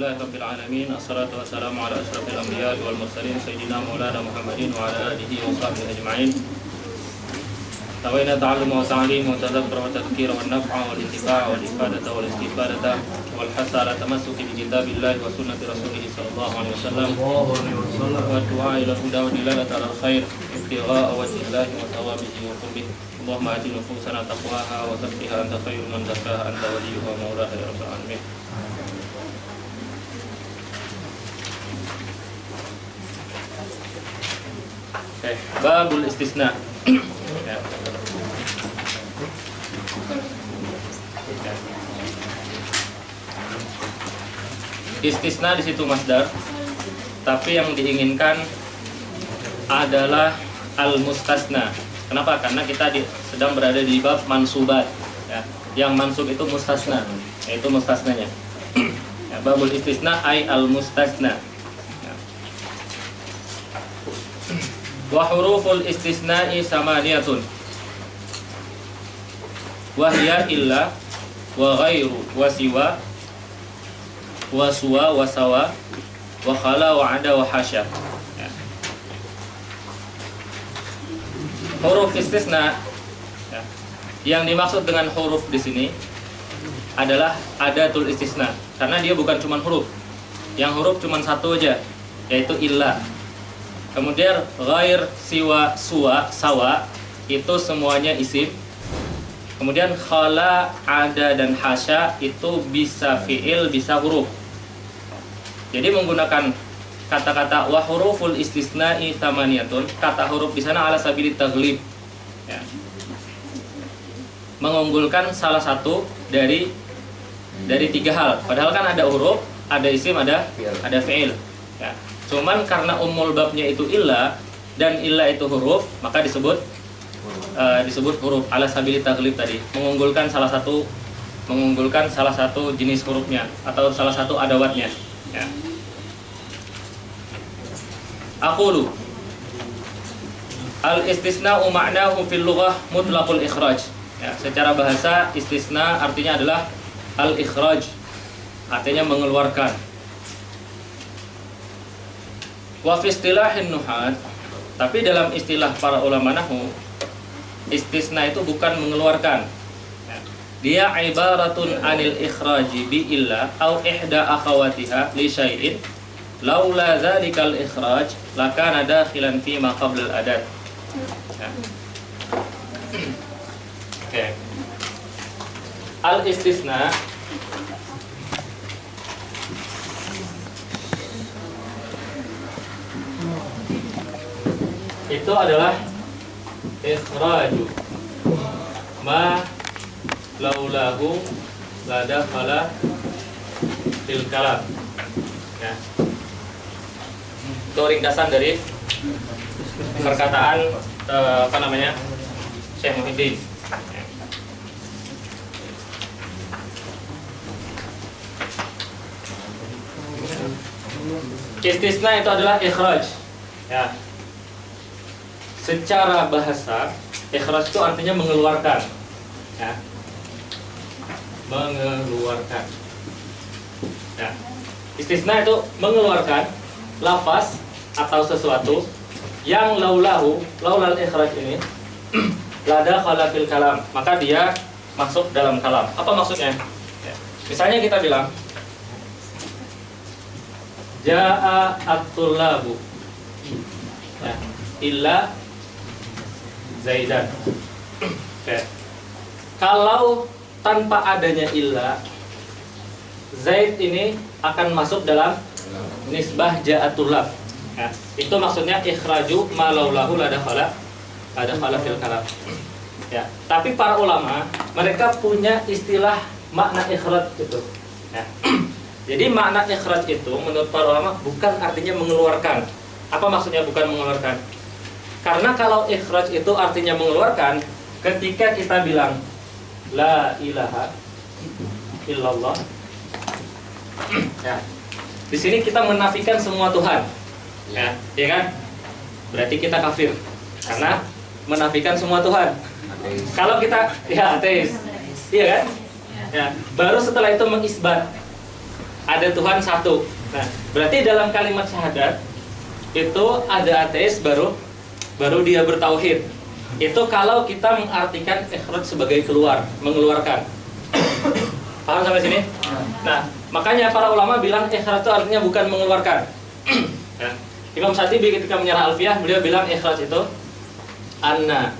Alhamdulillah Rabbil Alamin. Assalatu wassalamu ala ashrafil anbiya wal mursalin Sayyidina Maulana Muhammadin wa ala alihi wa sahbihi ajma'in. Tawaina ta'allum wa ta'lim wa tadhakkur wa tadhkir wa naf'a wal intifa' wal ifadata wal istifadata wal hasa ala tamassuki bi kitabillahi wa sunnati rasulih sallallahu alaihi wasallam wa du'a ila huda wa dilalata ala khair ibtigha'a wajhillahi wa thawabihi wa qurbih. Allahumma ati nufusana taqwaha wa zakkiha anta khairul man zakkaha anta waliyuha wa maulaha ya rabbal alamin. Babul istisna. Istisna di situ masdar, tapi yang diinginkan adalah al-mustasna. Kenapa? Karena kita sedang berada di bab mansubat. Ya. Yang mansub itu mustasna, yaitu mustasnanya. Ya, babul istisna ay al-mustasna. Wa huruful istisna'i samaniyatun wa hiya illa wa ghairu wa siwa wa suwa wa sawa wa khala wa ada wa hasya. Ya. Huruf istisna, ya, yang dimaksud dengan huruf di sini adalah adatul istisna, karena dia bukan cuma huruf. Yang huruf cuma satu aja, yaitu illa. Kemudian ghair, siwa, suwa, sawa itu semuanya isim. Kemudian khala, ada dan hasya itu bisa fi'il, bisa huruf. Jadi menggunakan kata-kata wa huruful istisna'i thamaniyatun, kata huruf di sana ala sabilit taghlib. Ya. Mengunggulkan salah satu dari tiga hal. Padahal kan ada huruf, ada isim, ada fi'il. Ya. Cuman karena umul babnya itu illa dan illa itu huruf, maka disebut huruf ala sabili taghlib tadi, mengunggulkan salah satu jenis hurufnya atau salah satu adawatnya. Ya. Aqulu al istisna'u ma'nahu fil lughah mutlaqul ikhraj. Ya, secara bahasa istisna artinya adalah al ikhraj, artinya mengeluarkan. Wa fi istilahin nuhat, tapi dalam istilah para ulama nahwu, istisna itu bukan mengeluarkan. Dia ibaratun anil ikhraji bi illa au ihda akhawatiha li syai'in laula dzalikal ikhraj lakana dakhilan fi ma qabla al adat. Oke. Al istisna itu adalah ikhraju ma laulahu la dakhala fil kalam. Ya. Itu ringkasan dari perkataan Syekh Muhyiddin. Istisna itu adalah ikhraj. Ya. Secara bahasa, ikhraj itu artinya mengeluarkan. Ya. Mengeluarkan. Ya. Istisna itu mengeluarkan lafaz atau sesuatu yang laulal ikhraj ini lada khala fil kalam, maka dia masuk dalam kalam. Apa maksudnya? Ya. Misalnya kita bilang jaa at-tullabu, ya, illa Zaidan. Okay. Kalau tanpa adanya illa, Zaid ini akan masuk dalam nisbah ja'atullah. Ya, itu maksudnya ikhraju ma laulahu la dakhala fil kalam. Ya, tapi para ulama mereka punya istilah makna ikhraj itu. Ya. Jadi makna ikhraj itu menurut para ulama bukan artinya mengeluarkan. Apa maksudnya bukan mengeluarkan? Karena kalau ikhraj itu artinya mengeluarkan, ketika kita bilang la ilaha illallah, ya, di sini kita menafikan semua Tuhan, ya kan? Berarti kita kafir karena menafikan semua Tuhan. Kalau kita ateis, iya kan? Ya, baru setelah itu mengisbat. ada Tuhan satu. Nah, berarti dalam kalimat syahadat itu ada ateis baru dia bertauhid. Itu kalau kita mengartikan ikhraj sebagai keluar, mengeluarkan. Paham sampai sini? Nah, makanya para ulama bilang ikhraj itu artinya bukan mengeluarkan. Ya. Imam Syatibi ketika menyerah Alfiyah, beliau bilang ikhraj itu anna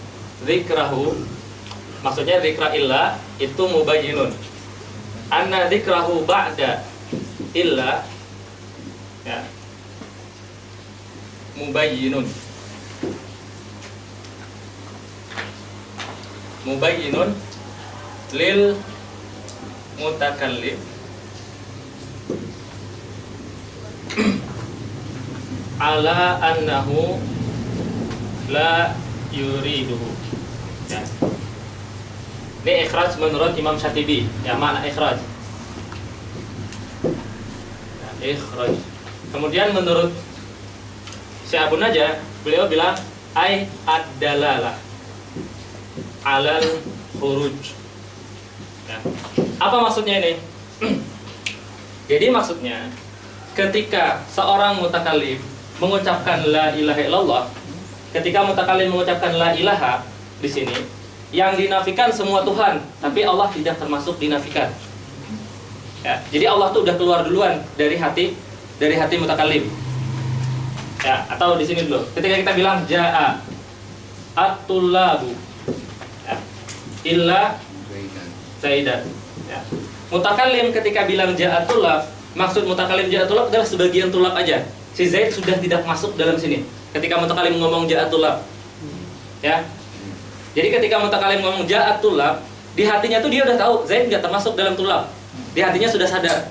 dzikrahu, maksudnya dzikra illa itu mubayyinun. Anna dzikrahu ba'da illa, ya, mubayyinun. Mubayyinun lil mutakallim ala annahu la yuriduhu. Ya. Ini ikhraj menurut Imam Syatibi. Ya, makna ikhraj. Ya, ikhraj. Kemudian menurut Syekh Abu Najah, beliau bilang ai ad-dalalah alal khuruj. Ya. Apa maksudnya ini? Jadi maksudnya ketika seorang mutakallim mengucapkan la ilaha illallah, ketika mutakallim mengucapkan la ilaha di sini, yang dinafikan semua Tuhan, tapi Allah tidak termasuk dinafikan. Ya, jadi Allah tuh udah keluar duluan dari hati mutakallim. Ya, atau di sini dulu. Ketika kita bilang jaa at-tullabu, ya, illa zaidan. Ya. Mutakallim ketika bilang jaa at-tullab, maksud mutakallim jaa at-tullab adalah sebagian tulab aja. Si Zaid sudah tidak masuk dalam sini. Ketika mutakallim ngomong jaa at-tullab. Ya. Jadi ketika mutakallim ngomong jaa at-tullab, di hatinya tuh dia udah tahu Zaid nggak termasuk dalam tulab. Di hatinya sudah sadar.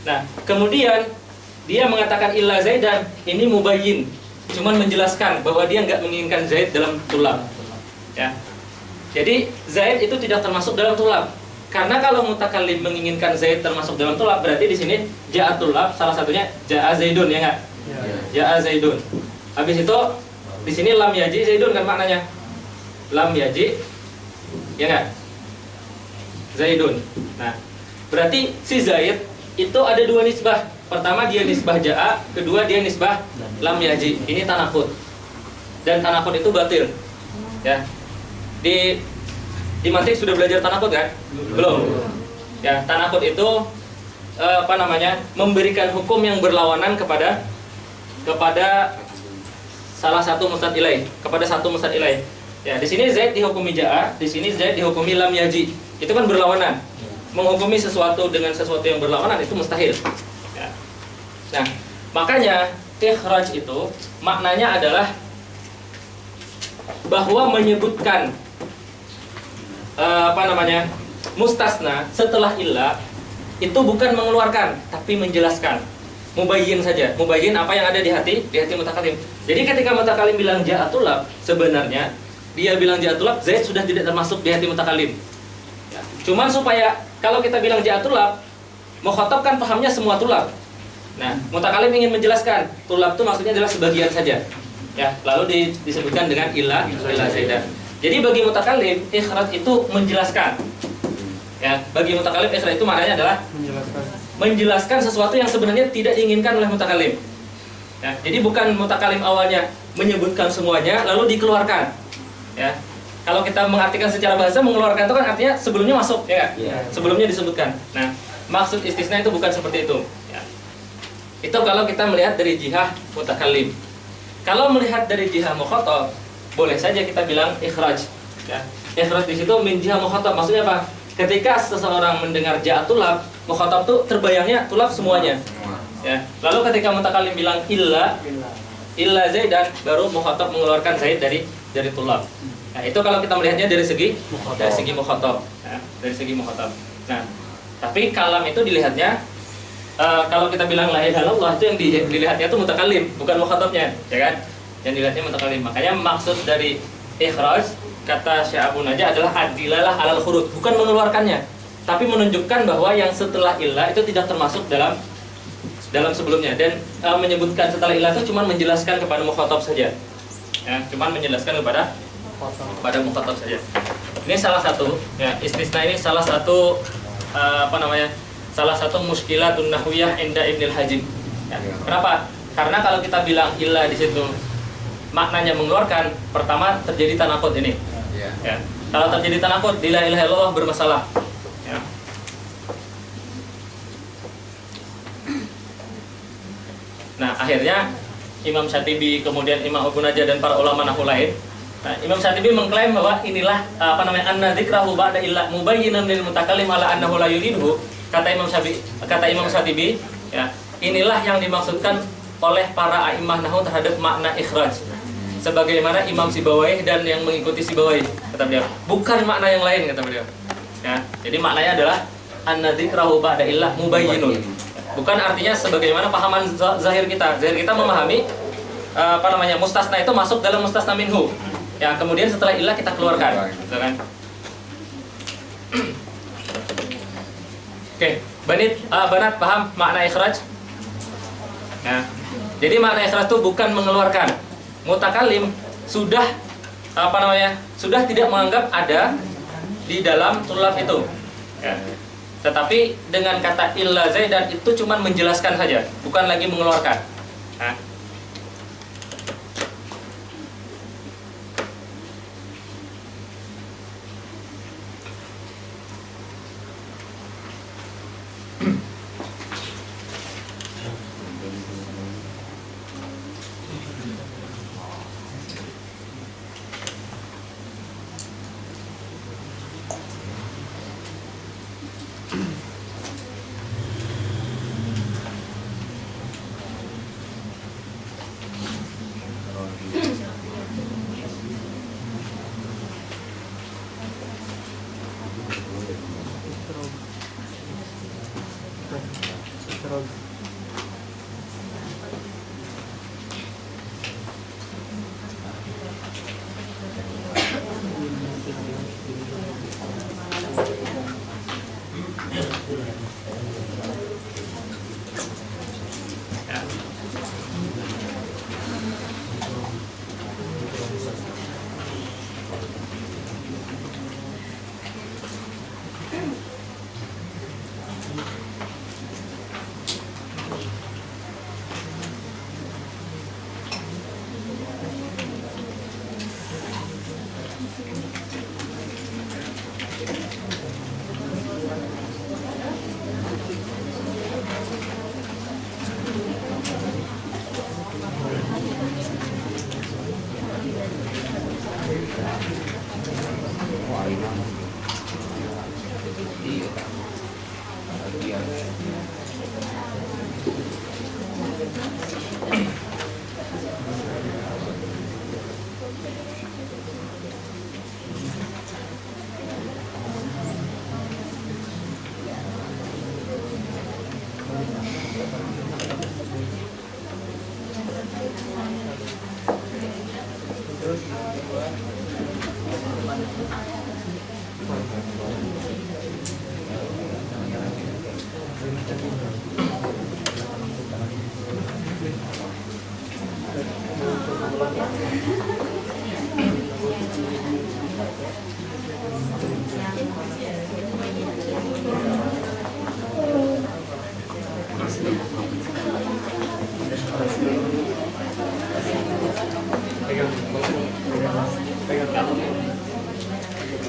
Nah, kemudian dia mengatakan illa Zaidan, ini mubayyin, cuman menjelaskan bahwa dia nggak menginginkan Zaid dalam tulab. Ya. Jadi Zaid itu tidak termasuk dalam tulab. Karena kalau mutakallim menginginkan Zaid termasuk dalam tulab, berarti di sini jaa tulab salah satunya jaa Zaidun, ya nggak? Jaa Zaidun. Habis itu di sini lam yaji Zaidun kan maknanya. Lam yaji, ya nggak? Zaidun. Nah, berarti si Zaid itu ada dua nisbah. Pertama dia nisbah jaa, kedua dia nisbah lam yaji. Ini tanakut. Dan tanakut itu batil. Ya. Di mantik sudah belajar tanakut kan? Belum. Ya, tanakut itu memberikan hukum yang berlawanan kepada salah satu mustad ilaih, kepada satu mustad ilaih. Ya, di sini Zaid dihukumi jaa, di sini Zaid dihukumi lam yaji. Itu kan berlawanan. Menghukumi sesuatu dengan sesuatu yang berlawanan itu mustahil. Ya. Nah, makanya ikhraj itu maknanya adalah bahwa menyebutkan mustasna setelah illa itu bukan mengeluarkan tapi menjelaskan, mubayyin saja, mubayyin apa yang ada di hati mutakallim. Jadi ketika mutakallim bilang jaa tulab, sebenarnya dia bilang jaa tulab, Zaid sudah tidak termasuk di hati mutakallim. Ya. Cuman supaya kalau kita bilang jaa tulab, mukhatab kan pahamnya semua tulab. Nah, mutakallim ingin menjelaskan tulab itu maksudnya adalah sebagian saja. Ya, lalu disebutkan dengan illa Zaidan. Jadi bagi mutakallim ikhraj itu menjelaskan. Ya, bagi mutakallim ikhraj itu maknanya adalah menjelaskan sesuatu yang sebenarnya tidak diinginkan oleh mutakallim. Ya, jadi bukan mutakallim awalnya menyebutkan semuanya lalu dikeluarkan. Ya. Kalau kita mengartikan secara bahasa, mengeluarkan itu kan artinya sebelumnya masuk, ya nggak? Yeah. Sebelumnya disebutkan. Nah, maksud istisna itu bukan seperti itu. Ya. Itu kalau kita melihat dari jihah mutakallim. Kalau melihat dari jihah mukhatab, boleh saja kita bilang ikhraj. Ya. Ikhraj di situ min jihah mukhatab. Maksudnya apa? Ketika seseorang mendengar jaa tulab, mukhatab tuh terbayangnya tulab semuanya. Ya. Lalu ketika mutakallim bilang illa Zaidan, baru mukhatab mengeluarkan Zaid dari tulab. Nah, itu kalau kita melihatnya dari segi mukhatab. Ya, dari segi mukhatab. Nah, tapi kalam itu dilihatnya kalau kita bilang la ilaha illallah itu yang dilihatnya itu mutakallim, bukan mukhatabnya, ya kan? Yang dilihatnya mutakallim. Makanya maksud dari ikhraj kata Syekh Abu Najah adalah adilalah alal khuruj, bukan mengeluarkannya, tapi menunjukkan bahwa yang setelah ilah itu tidak termasuk dalam sebelumnya, dan menyebutkan setelah ilah itu cuma menjelaskan kepada mukhatab saja. Ya, cuma menjelaskan kepada mukhatab saja. Ini salah satu, ya, istisna ini salah satu salah satu muskilatun nahwiyah inda Ibnul Hajib. Ya. Kenapa? Karena kalau kita bilang illa di situ maknanya mengeluarkan, pertama terjadi tanakut ini. Ya. Kalau terjadi tanakut, la ilaha illallah bermasalah. Ya. Nah, akhirnya Imam Syatibi, kemudian Imam Abu Najah dan para ulama nahwu lain. Nah, Imam Syatibi mengklaim bahwa inilah anna dzikrahu ba'da illa mubayyinan lil mutakallim ala annahu la yuriduhu. Kata Imam Syatibi, ya, inilah yang dimaksudkan oleh para a'immah nahwu terhadap makna ikhraj. Sebagaimana Imam Sibawayh dan yang mengikuti Sibawayh, kata beliau. Bukan makna yang lain, kata beliau. Ya, jadi maknanya adalah anna dzikrahu ba'da illa mubayyinun. Bukan artinya sebagaimana pahaman zahir kita. Zahir kita memahami mustasna itu masuk dalam mustasna minhu. Ya, kemudian setelah ilah kita keluarkan, gitu kan? Oke, Banat paham makna ikhraj? Ya. Jadi makna ikhraj itu bukan mengeluarkan. Mutakallim sudah sudah tidak menganggap ada di dalam tulab itu. Ya. Tetapi dengan kata illa zaidan itu cuma menjelaskan saja, bukan lagi mengeluarkan. Nah.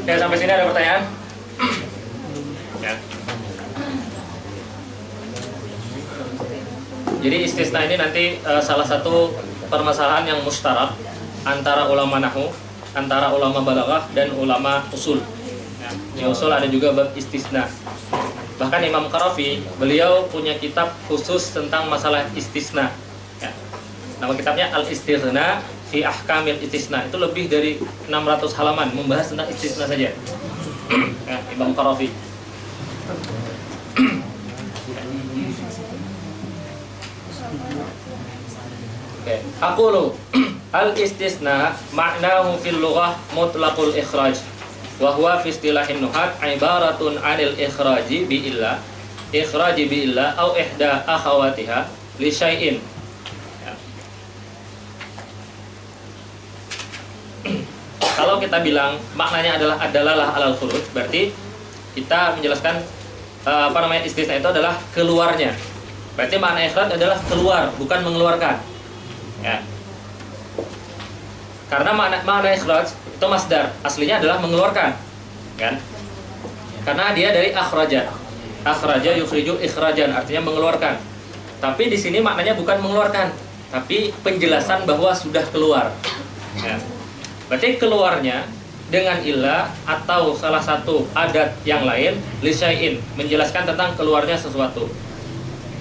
Oke, sampai sini ada pertanyaan? Ya. Jadi istisna ini nanti salah satu permasalahan yang mustarak antara ulama nahwu, antara ulama balaghah dan ulama usul. Ya. Di usul ada juga bab istisna. Bahkan Imam Qarafi, beliau punya kitab khusus tentang masalah istisna. Ya. Nama kitabnya Al-Istisna fi Ahkamil Istisna. Itu lebih dari 600 halaman membahas tentang istisna saja. Ya, Imam Qarafi. Oke, aqulu al-istisna ma'nahu fil lughah mutlaqul ikhraj wa huwa fi istilahin nuhat ibaratun 'anil ikhraji bi illa aw ihda akhawatiha li syai'in. Ya. Kalau kita bilang maknanya adalah alal khuruj, berarti kita menjelaskan istisna itu adalah keluarnya. Berarti makna ikhraj adalah keluar, bukan mengeluarkan. Ya. Karena makna ikhraj itu masdar, aslinya adalah mengeluarkan, kan? Karena dia dari akhraja. Akhraja yukhriju ikhrajan, artinya mengeluarkan. Tapi di sini maknanya bukan mengeluarkan, tapi penjelasan bahwa sudah keluar. Ya. Berarti keluarnya dengan ilah atau salah satu adat yang lain, li syai'in, menjelaskan tentang keluarnya sesuatu.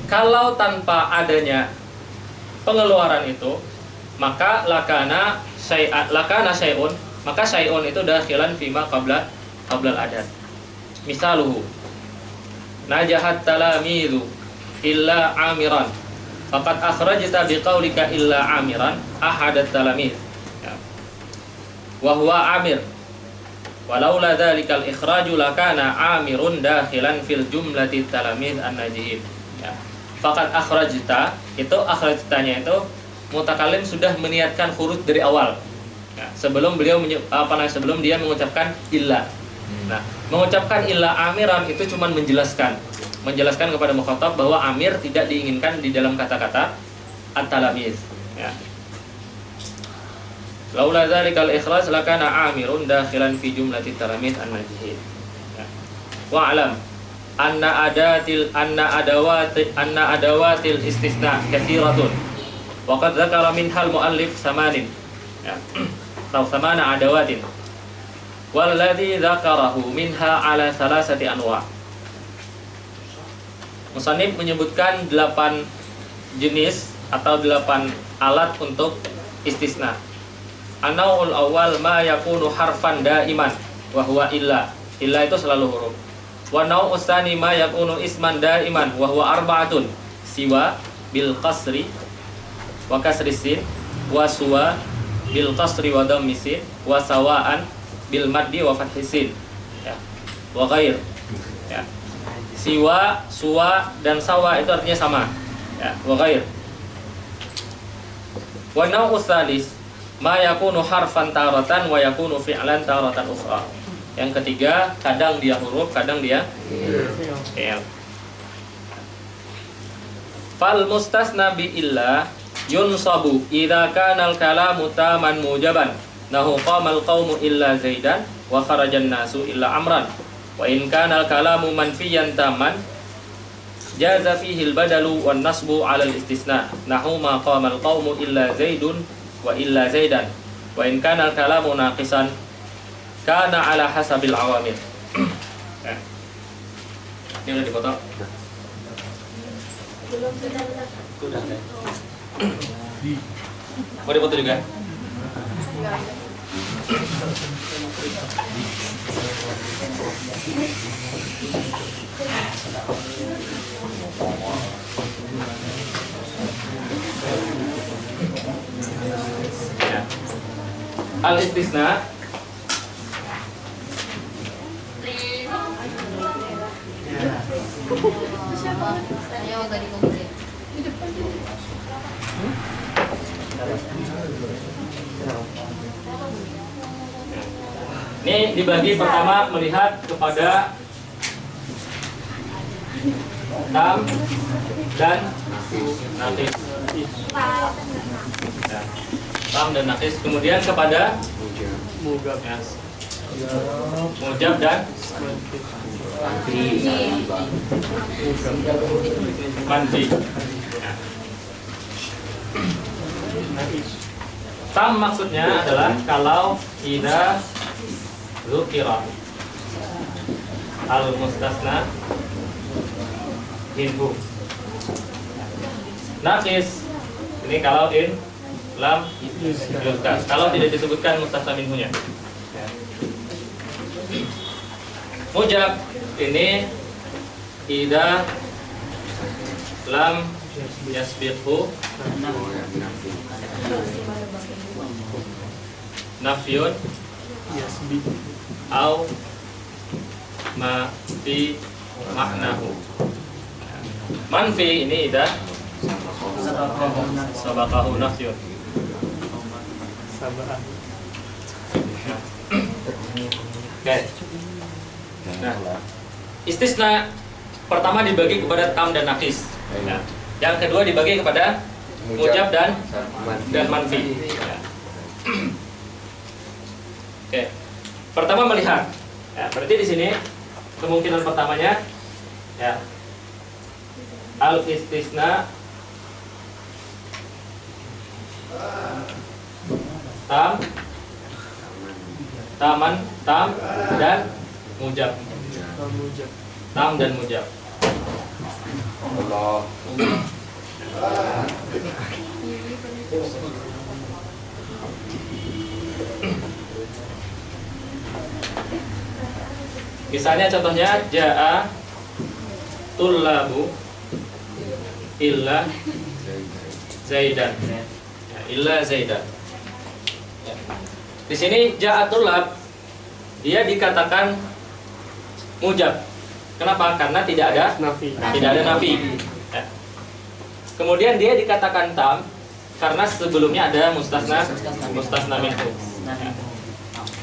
Kalau tanpa adanya pengeluaran itu, maka lakana syai'un, maka syai'un itu dakhilan fima qabla adat. Misaluhu najahat talamidu illa amiran faqad akhrajta biqaulika illa amiran ahadat talamid, ya. Wa huwa amir walaula dzalikal ikhraju lakana amirun dakhilan fil jumlati talamid an-najihin, ya. Faqad akhrajta, itu akhrajtanya itu mutakallim sudah meniatkan huruf dari awal, ya, sebelum sebelum dia mengucapkan illa. Nah, mengucapkan illa amiran itu cuma menjelaskan kepada mukhatab bahwa amir tidak diinginkan di dalam kata-kata at-talamiz, ya. Laula dzalikal ikhraj lakana amirun dakhilan fi jumlatit talamiz an-najihin, ya. Wa alam anna adawatil istisna katsiratun wa qad dzakara minhal muallif samanin, ya. Atau samana adawatin walladzi dzakarahu minha ala salasati anwa'. Musannif menyebutkan 8 jenis atau 8 alat untuk istisna. An-naw'ul awal ma yakunu harfan daiman wa huwa illa. Illa itu selalu huruf. Wa naw'us tsani ma yakunu isman daiman wa huwa arba'atun. Siwa bil qasri wa kasri sin, wa suwa bil qasri wa dhammi sin, wa sawaan bil maddi wa fathi sin, ya. Wa ghair, ya. Siwa, suwa dan sawa itu artinya sama, ya. Wa ghair. Wa naw'us tsalis ma yakunu harfan taratan wa yakunu fi'lan taratan ukhra. Yang ketiga, kadang dia huruf, kadang dia fi'il. Fal mustasna bi illa yunsabu idza kana al-kalamu taman mujaban. Nahu qamal qaumu illa zaidan wa kharajan nasu illa amran. Wa in kana al-kalamu manfiyan taman jaza fihi al-badalu wan nasbu 'ala al-istisna. Nahu ma qamal qaumu illa zaidun wa illa zaidan. Wa in kana al-kalamu naqisan kana 'ala hasabil awamil. Ini udah dipoto? Sudah. Mau dipoto juga? Ya. Al-istisna ini dibagi pertama melihat kepada tam dan naqis. Ya. Tam dan naqis, kemudian kepada mujab, ya. Mujab dan manfi. Ya. Tam maksudnya adalah kalau idza dzukira al-mustasna minhu. Naqis ini kalau in lam yuzkar, kalau tidak disebutkan mustasna minhunya. Mujab ini idza lam yasbiqhu nafyun au ma fi maknahu. Manfi ini idza sabaqahu nafyun. Oke. Nah, istisna pertama dibagi kepada tam dan naqis. Ya. Yang kedua dibagi kepada mujab dan manfi. Ya. Oke. Pertama melihat. Ya, berarti di sini kemungkinan pertamanya ya al istisna tam dan mujab. Tam dan mujab. Allah. Misalnya contohnya jaa tullabu illa zaidan. Ya, illa zaidan. Ya. Di sini jaa tullab dia dikatakan mujab. Kenapa? Karena tidak ada nafi. Ya. Kemudian dia dikatakan tam karena sebelumnya ada mustasna minhu. Ya.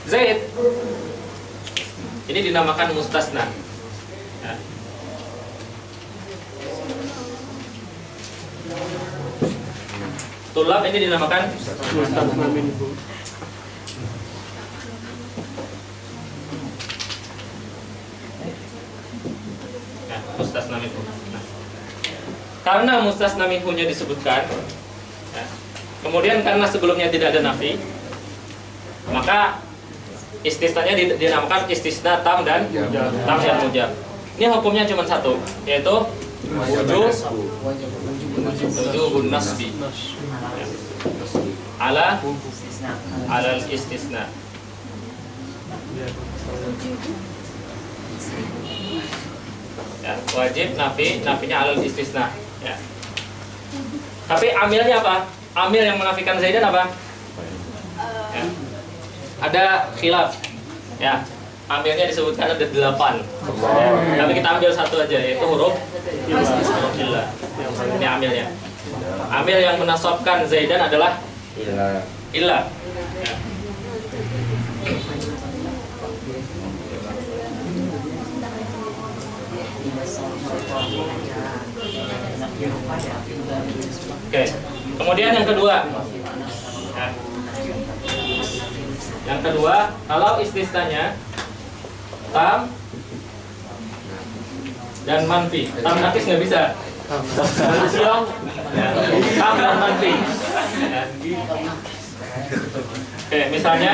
Zaid ini dinamakan mustasna. Ya. Tulab ini dinamakan mustasna minhu. Ya, mustasna minhu. Nah. Karena mustasna minhu-nya disebutkan, ya. Kemudian karena sebelumnya tidak ada nafi, maka istisnanya dinamakan istisna tam dan mujab. Ini hukumnya cuma satu, yaitu wujubun nasbi alal istisna. Ya, wajib nafinya alal istisna. Ya. Tapi amilnya apa? Amil yang menafikan zaidan apa? Ya. Ada khilaf. Ya. Amilnya disebutkan ada 8. Ya. Tapi kita ambil satu aja, yaitu huruf illah. Ini amilnya. Amil yang menasabkan zaidan adalah illah. Ya. Oke. Kemudian yang kedua. Ya. Yang kedua, kalau istisnanya tam dan manfi. Tam nakis nggak bisa. Ya. Tam dan manfi. Ya. Oke, misalnya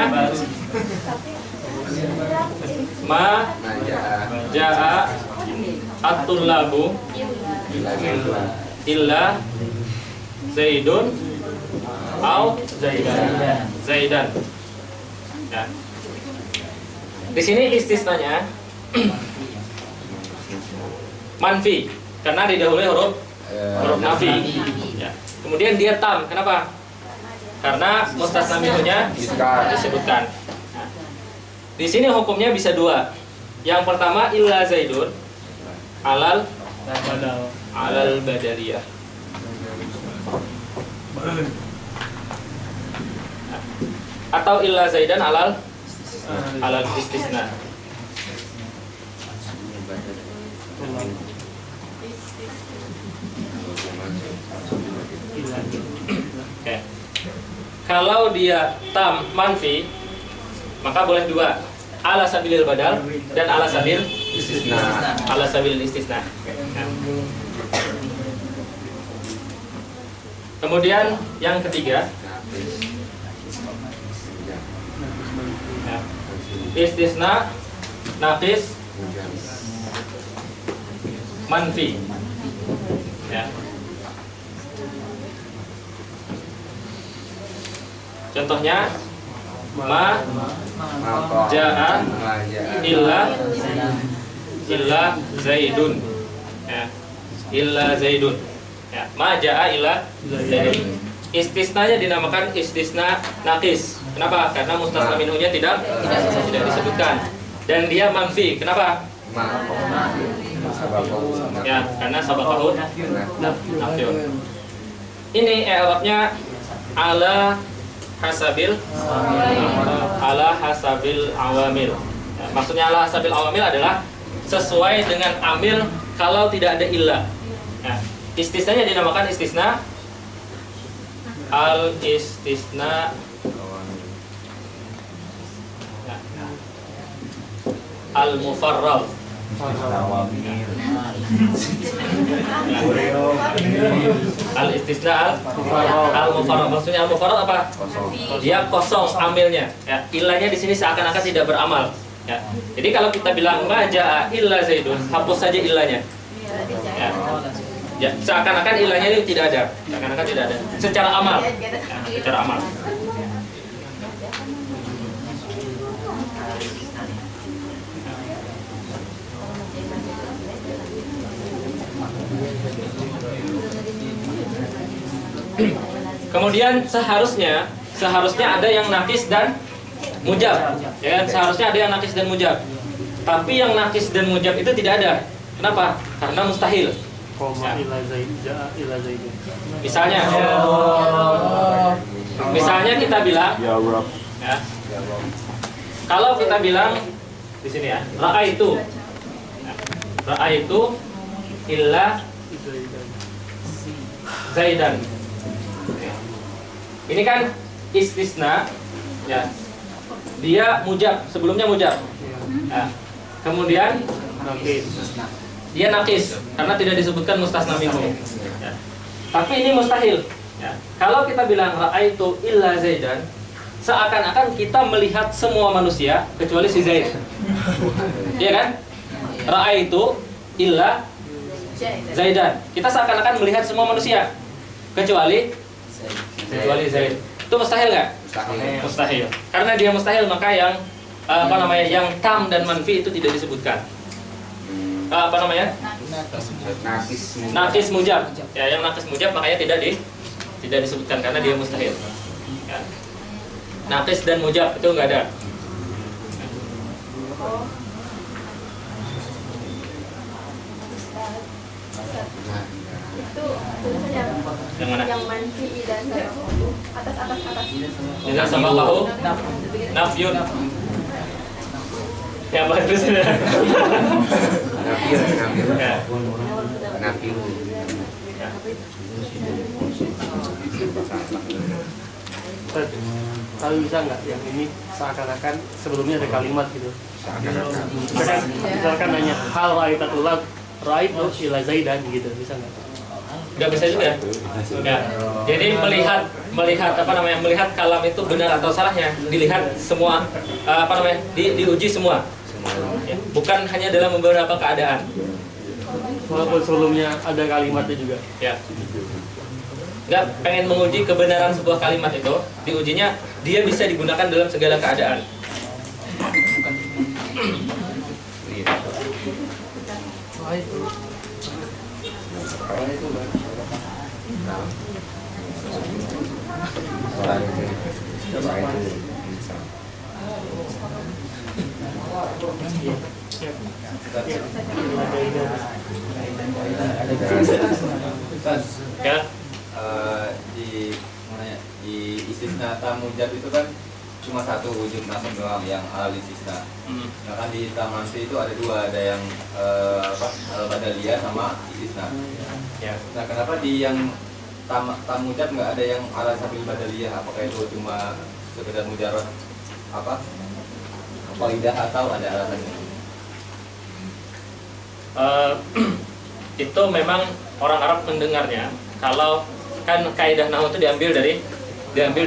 ma jaa at-tullabu illa zaidun au zaidan. Ya. Di sini istisnanya manfi karena didahului huruf nafi. Ya. Kemudian dia tam, kenapa? Karena mustasna minhunya disebutkan. Nah, di sini hukumnya bisa dua. Yang pertama illa zaidun alal badariyah. Atau illa zaidan alal istisna. Oke. Kalau dia tam manfi, maka boleh dua, ala sabilil badal dan ala sabil istisna. Ala sabil istisna. Nah. Kemudian yang ketiga, ya, istisna naqis manfi. Ya. Contohnya ma jaa illa zaidun. Ya. Illa zaidun. Ya. Ma jaa illa zaidun. Istisnanya dinamakan istisna naqis. Kenapa? Karena mustasna minhunya tidak disebutkan. Dan dia manfi. Kenapa? Ya, karena sabaqahu nafyun. Ini i'rabnya ala hasabil awamil. Ya, maksudnya ala hasabil awamil adalah sesuai dengan amil kalau tidak ada illah. Nah, istisnanya dinamakan istisna al-istisna al-mufarrad. Al-istisna al-mufarrad. Maksudnya al-mufarrad apa? Dia kosong amilnya. Ya, ilahnya di sini seakan-akan tidak beramal. Ya. Jadi kalau kita bilang ma jaa illa zaidun, hapus saja ilahnya. Ya. Ya, seakan-akan ilahnya itu tidak ada. Seakan-akan tidak ada. Secara amal. Ya, secara amal. Kemudian seharusnya ada yang nakis dan mujab, ya kan? Seharusnya ada yang nakis dan mujab. Tapi yang nakis dan mujab itu tidak ada. Kenapa? Karena mustahil. Misalnya kita bilang, ya, kalau kita bilang di sini ya, ra'aitu illa zaidan. Ini kan istisna, ya. Dia mujab, sebelumnya mujab. Ya. Kemudian dia nakis karena tidak disebutkan mustasna minhu. Ya. Tapi ini mustahil. Ya. Kalau kita bilang ra'aitu illa zaidan, seakan-akan kita melihat semua manusia kecuali si Zaid. Iya kan? Ra'aitu illa zaidan. Kita seakan-akan melihat semua manusia kecuali Zaid. Itu mustahil nggak? Mustahil. Karena dia mustahil, maka yang yang tam dan manfi itu tidak disebutkan. Nakis mujab. Ya, yang nakis mujab makanya tidak disebutkan karena dia mustahil. Ya. Nakis dan mujab itu nggak ada. Itu Yang mana? yang manfi dan atas. Tidak sama tahu nafyun. Ya apa itu sih? Nafyu. Tapi bisa nggak yang ini seakan-akan sebelumnya ada kalimat gitu? Misalkan nanya hal ra'aitatul lab ra'aitu ila zaidan gitu, bisa nggak? Nggak bisa juga. Ya. Jadi melihat kalam itu benar atau salahnya dilihat semua diuji semua. Ya. Bukan hanya dalam beberapa keadaan. Walaupun sebelumnya ada kalimatnya juga. Ya. Nggak pengen menguji kebenaran sebuah kalimat itu, diujinya dia bisa digunakan dalam segala keadaan. Ya. Di istisna tamujab itu kan cuma satu wujud nasab doang yang al istisna. Nah kan di tamansi itu ada dua, ada yang al-badaliyah sama istisna. Ya. Nah kenapa di yang tamujab nggak ada yang ala sabil badaliyah? Apakah itu cuma sekedar mujarrad faidah atau ada alasannya? Itu memang orang Arab mendengarnya. Kalau kan kaidah nahwu itu diambil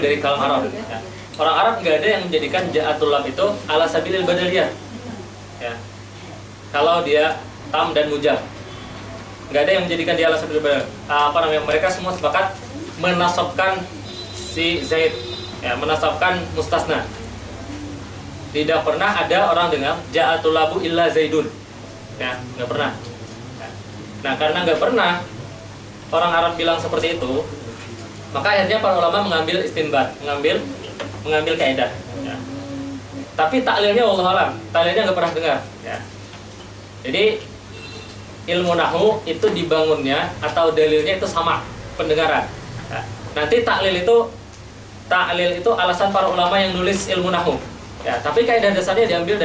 dari kalam Arab. Ya. Orang Arab nggak ada yang menjadikan ja'atul lam itu ala sabilil badaliyah. Ya. Kalau dia tam dan mujab, nggak ada yang menjadikan dia ala sabilil badaliyah. Mereka semua sepakat menasabkan si Zaid, ya, menasabkan mustasna. Tidak pernah ada orang dengar ja'atul labu illa Zaidun. Ya, nggak pernah. Nah, karena nggak pernah orang Arab bilang seperti itu, maka akhirnya para ulama mengambil istinbat, mengambil kaidah. Ya. Tapi taklilnya wallahu alam, taklilnya nggak pernah dengar. Ya. Jadi ilmu nahwu itu dibangunnya atau dalilnya itu sama pendengaran. Ya. Nanti taklil itu alasan para ulama yang nulis ilmu nahwu. Ya, tapi kaidah dasarnya diambil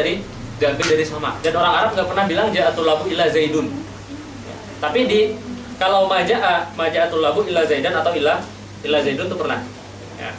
diambil dari sama. Dan orang Arab nggak pernah bilang ja'atul labu illa zaidun. Tapi kalau maja'atul labu illa zaidan atau illa zaidun itu pernah. Ya.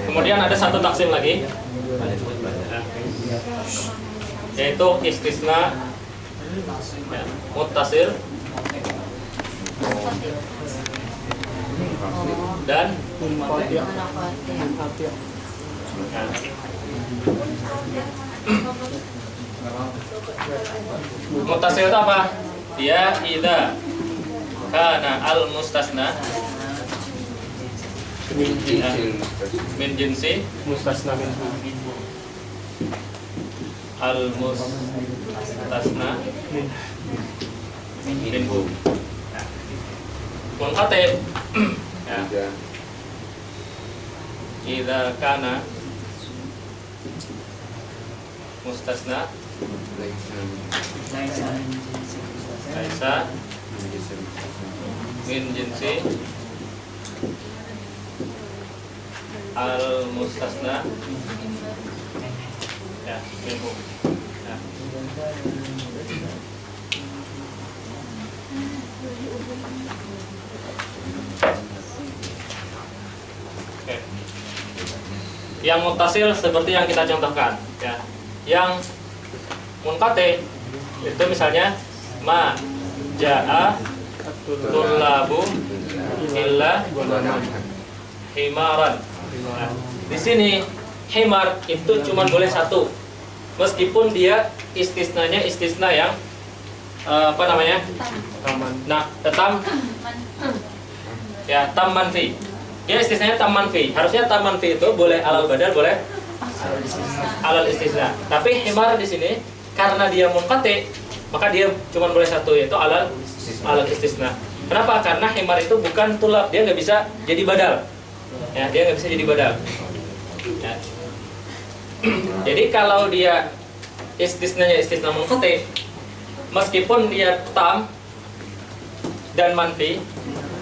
Kemudian ada satu taksim lagi, yaitu istisna ya, muttasil dan ya. Muttasil itu apa? Dia idza kana al mustasna min jinsi mustasna minhu al mustasna minhu munqati ya idza kana mustasna laisa min jinsi al mustasna ya minhu ya. Oke. Yang muttasil seperti yang kita contohkan, ya. Yang munqati itu misalnya ma jaa tullabu illa himaran. Nah, di sini himar itu cuma boleh satu, meskipun dia istisnanya istisna yang apa namanya? Nah, tam ya tam manfi. Dia istisnanya tam manfi. Harusnya tam manfi itu boleh alal badal, boleh alal istisna. Tapi himar di sini karena dia munqati, maka dia cuma boleh satu, yaitu alal istisna. Kenapa? Karena himar itu bukan tulab, dia nggak bisa jadi badal. Ya, dia nggak bisa jadi badal. Ya. Jadi kalau dia istisnanya istisna munqati, meskipun dia tam dan manfi,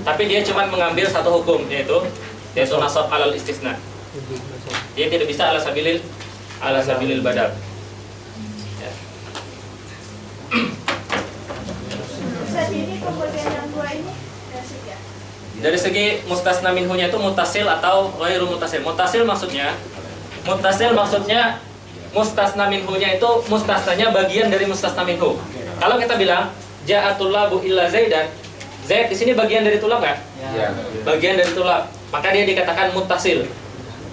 tapi dia cuma mengambil satu hukum, yaitu nasab alal istisna. Dia tidak bisa ala sabilil badal. Ya. Ustaz, ini pembagian yang dua ini basic ya? Dari segi mustasna minhunya itu mutasil atau ghairu mutasil. Mutasil maksudnya mustasna minhunya itu mustasnanya bagian dari mustasna minhu. Kalau kita bilang ja'atul labu illa zaidan, zaid di sini bagian dari tulab kan? Ya. Bagian dari tulab. Maka dia dikatakan mutasil.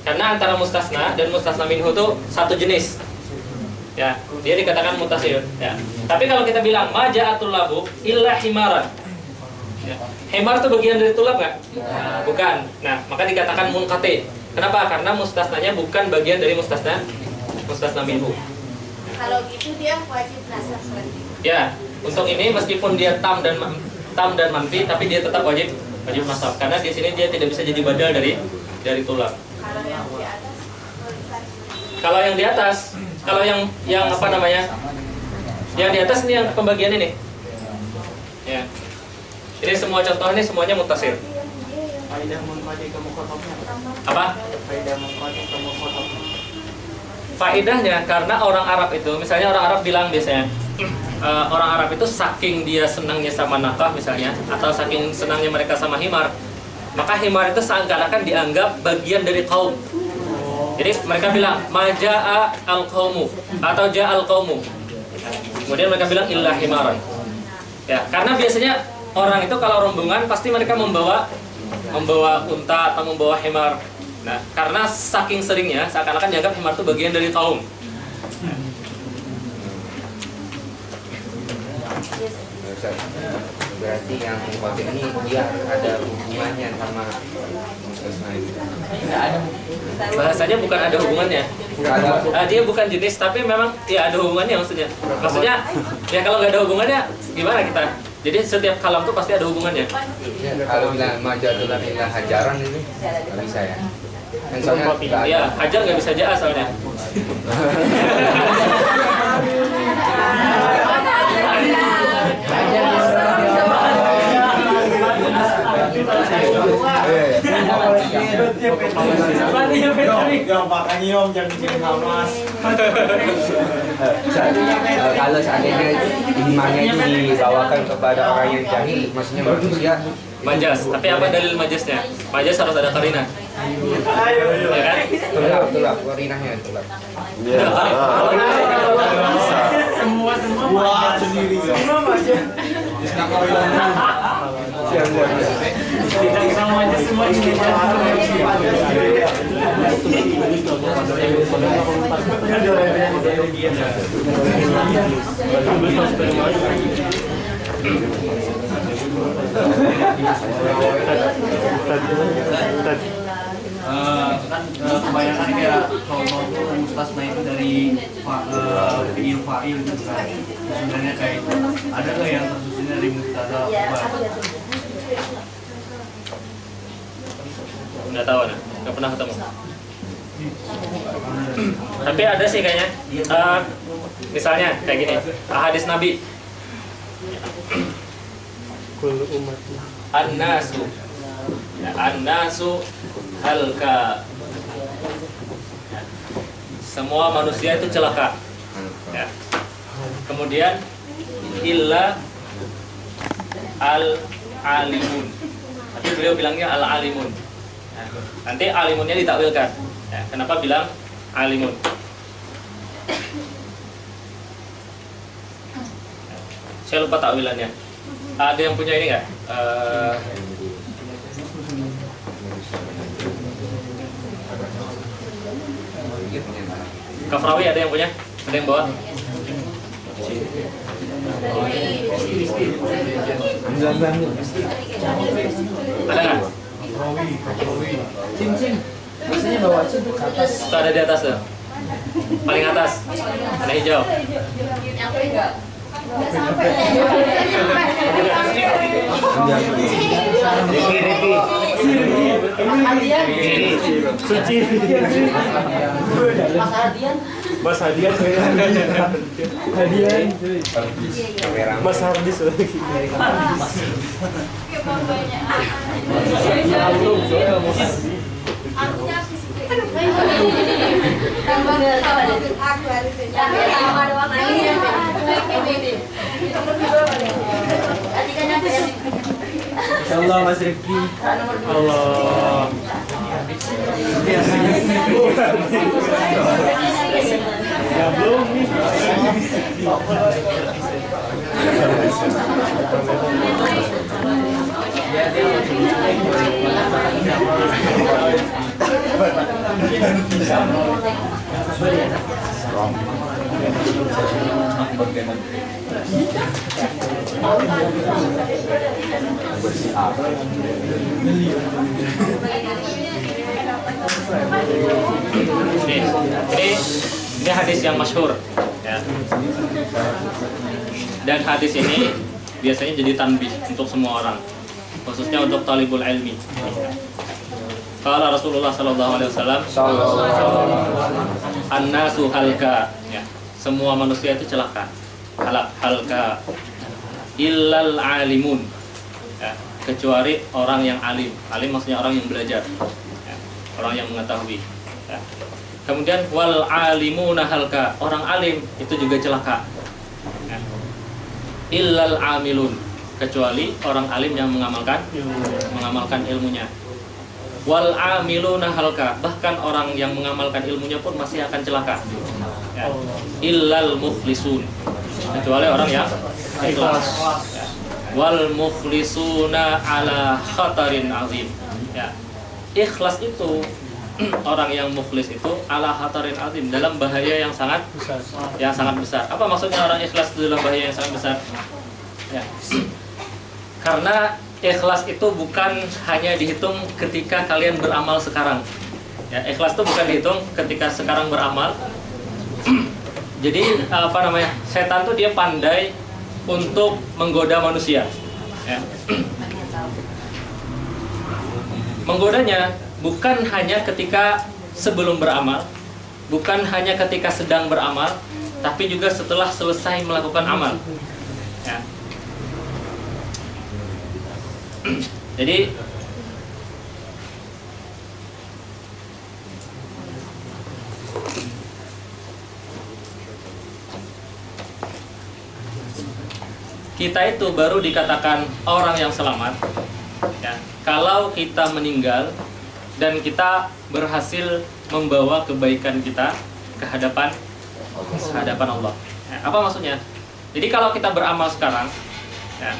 Karena antara mustasna dan mustasna minhu itu satu jenis. Ya, dia dikatakan mutasil, ya. Tapi kalau kita bilang ma ja'atul labu illa himaran. Ya. Himar itu bagian dari tulab nggak? Bukan. Nah, maka dikatakan munqati. Kenapa? Karena mustasnanya bukan bagian dari mustasna minhu. Kalau gitu dia wajib nasab berarti. Ya, untuk ini meskipun dia tam dan manfi, tapi dia tetap wajib nasab. Karena di sini dia tidak bisa jadi badal dari tulab. Kalau yang di atas, Kalau yang apa namanya? Yang di atas ini yang pembagian ini. Ya. Ini semua contoh ini semuanya mutasil. Apa? Faidahnya karena orang Arab itu, misalnya orang Arab bilang biasanya, orang Arab itu saking dia senangnya sama nakah misalnya, atau saking senangnya mereka sama himar, maka himar itu seakan-akan dianggap bagian dari kaum. Jadi mereka bilang maja'a al-qaumu atau ja'al qaumu. Kemudian mereka bilang illa himaran. Ya, karena biasanya orang itu kalau rombongan pasti mereka membawa unta atau membawa himar. Nah, karena saking seringnya seakan-akan dianggap himar itu bagian dari kaum. Berarti yang khotib ini dia ada hubungannya sama mustasna itu. Bahasanya bukan ada hubungannya. Dia bukan jenis, tapi memang ya ada hubungannya maksudnya. Maksudnya ya kalau nggak ada hubungannya gimana kita? Jadi setiap kalam tuh pasti ada hubungannya. Ya, kalau bilang majatul ila hajaran itu nggak bisa ya. Kan soalnya nggak ada. Ya, hajar nggak bisa ja'a soalnya. Kalau seandainya imannya itu dibawakan kepada orang yang jahil, maksudnya manusia Majas, tapi apa dalil majasnya? Majas harus ada karina. Ya kan? tulap, warinahnya tulap. Buat sendiri. Kebanyakan kayak contoh mustasna itu dari fiil gitu kan. Sebenarnya kayak itu. Ada nggak yang tersusun dari mubtada khabar? Nggak tahu, nggak pernah ketemu. Tapi ada sih kayaknya. Misalnya kayak gini, hadis Nabi. An-nasu, ya, an-nasu halka. Ya. Semua manusia itu celaka. Ya. Kemudian illa al-alimun. Tapi beliau bilangnya al-alimun. Nah, nanti alimunnya ditakwilkan. Ya, kenapa bilang alimun? Saya lupa takwilannya. Ada yang punya ini nggak? Kafrawi ada yang punya? Ada yang bawa? Ada nggak? Biasanya bawa cim ke atas. Itu ada di atas tuh. Paling atas. Ada hijau. Suci. Mas Hadian. Mas Hardis lagi. Insyaallah Mas Rifki. Allah. Ya belum nih. Ini hadis yang masyhur, ya. Dan hadis ini biasanya jadi tanbih untuk semua orang, khususnya untuk talibul ilmi. Qala Rasulullah sallallahu alaihi wasallam, an-nasu halka, ya. Semua manusia itu celaka. Halka illal alimun, ya. Kecuali orang yang alim. Alim maksudnya orang yang belajar, ya. Orang yang mengetahui, ya. Kemudian wal alimuna halka, orang alim itu juga celaka, ya. Illal amilun, kecuali orang alim yang mengamalkan ilmunya. Wal amiluna halka, bahkan orang yang mengamalkan ilmunya pun masih akan celaka, ya. Illal muflisun, kecuali orang yang ikhlas, ya. Wal muflisuna ala khatarin azim, ya. Ikhlas itu orang yang mukhlis itu ala khatarin azim, dalam bahaya yang sangat besar. Apa maksudnya orang ikhlas itu dalam bahaya yang sangat besar? Ya. Karena ikhlas itu bukan hanya dihitung ketika kalian beramal sekarang. Ya, ikhlas itu bukan dihitung ketika sekarang beramal. Jadi setan tuh dia pandai untuk menggoda manusia, ya. Menggodanya bukan hanya ketika sebelum beramal, bukan hanya ketika sedang beramal, tapi juga setelah selesai melakukan amal, ya. Jadi kita itu baru dikatakan orang yang selamat, ya, kalau kita meninggal dan kita berhasil membawa kebaikan kita ke hadapan Allah. Ya, apa maksudnya? Jadi kalau kita beramal sekarang, ya,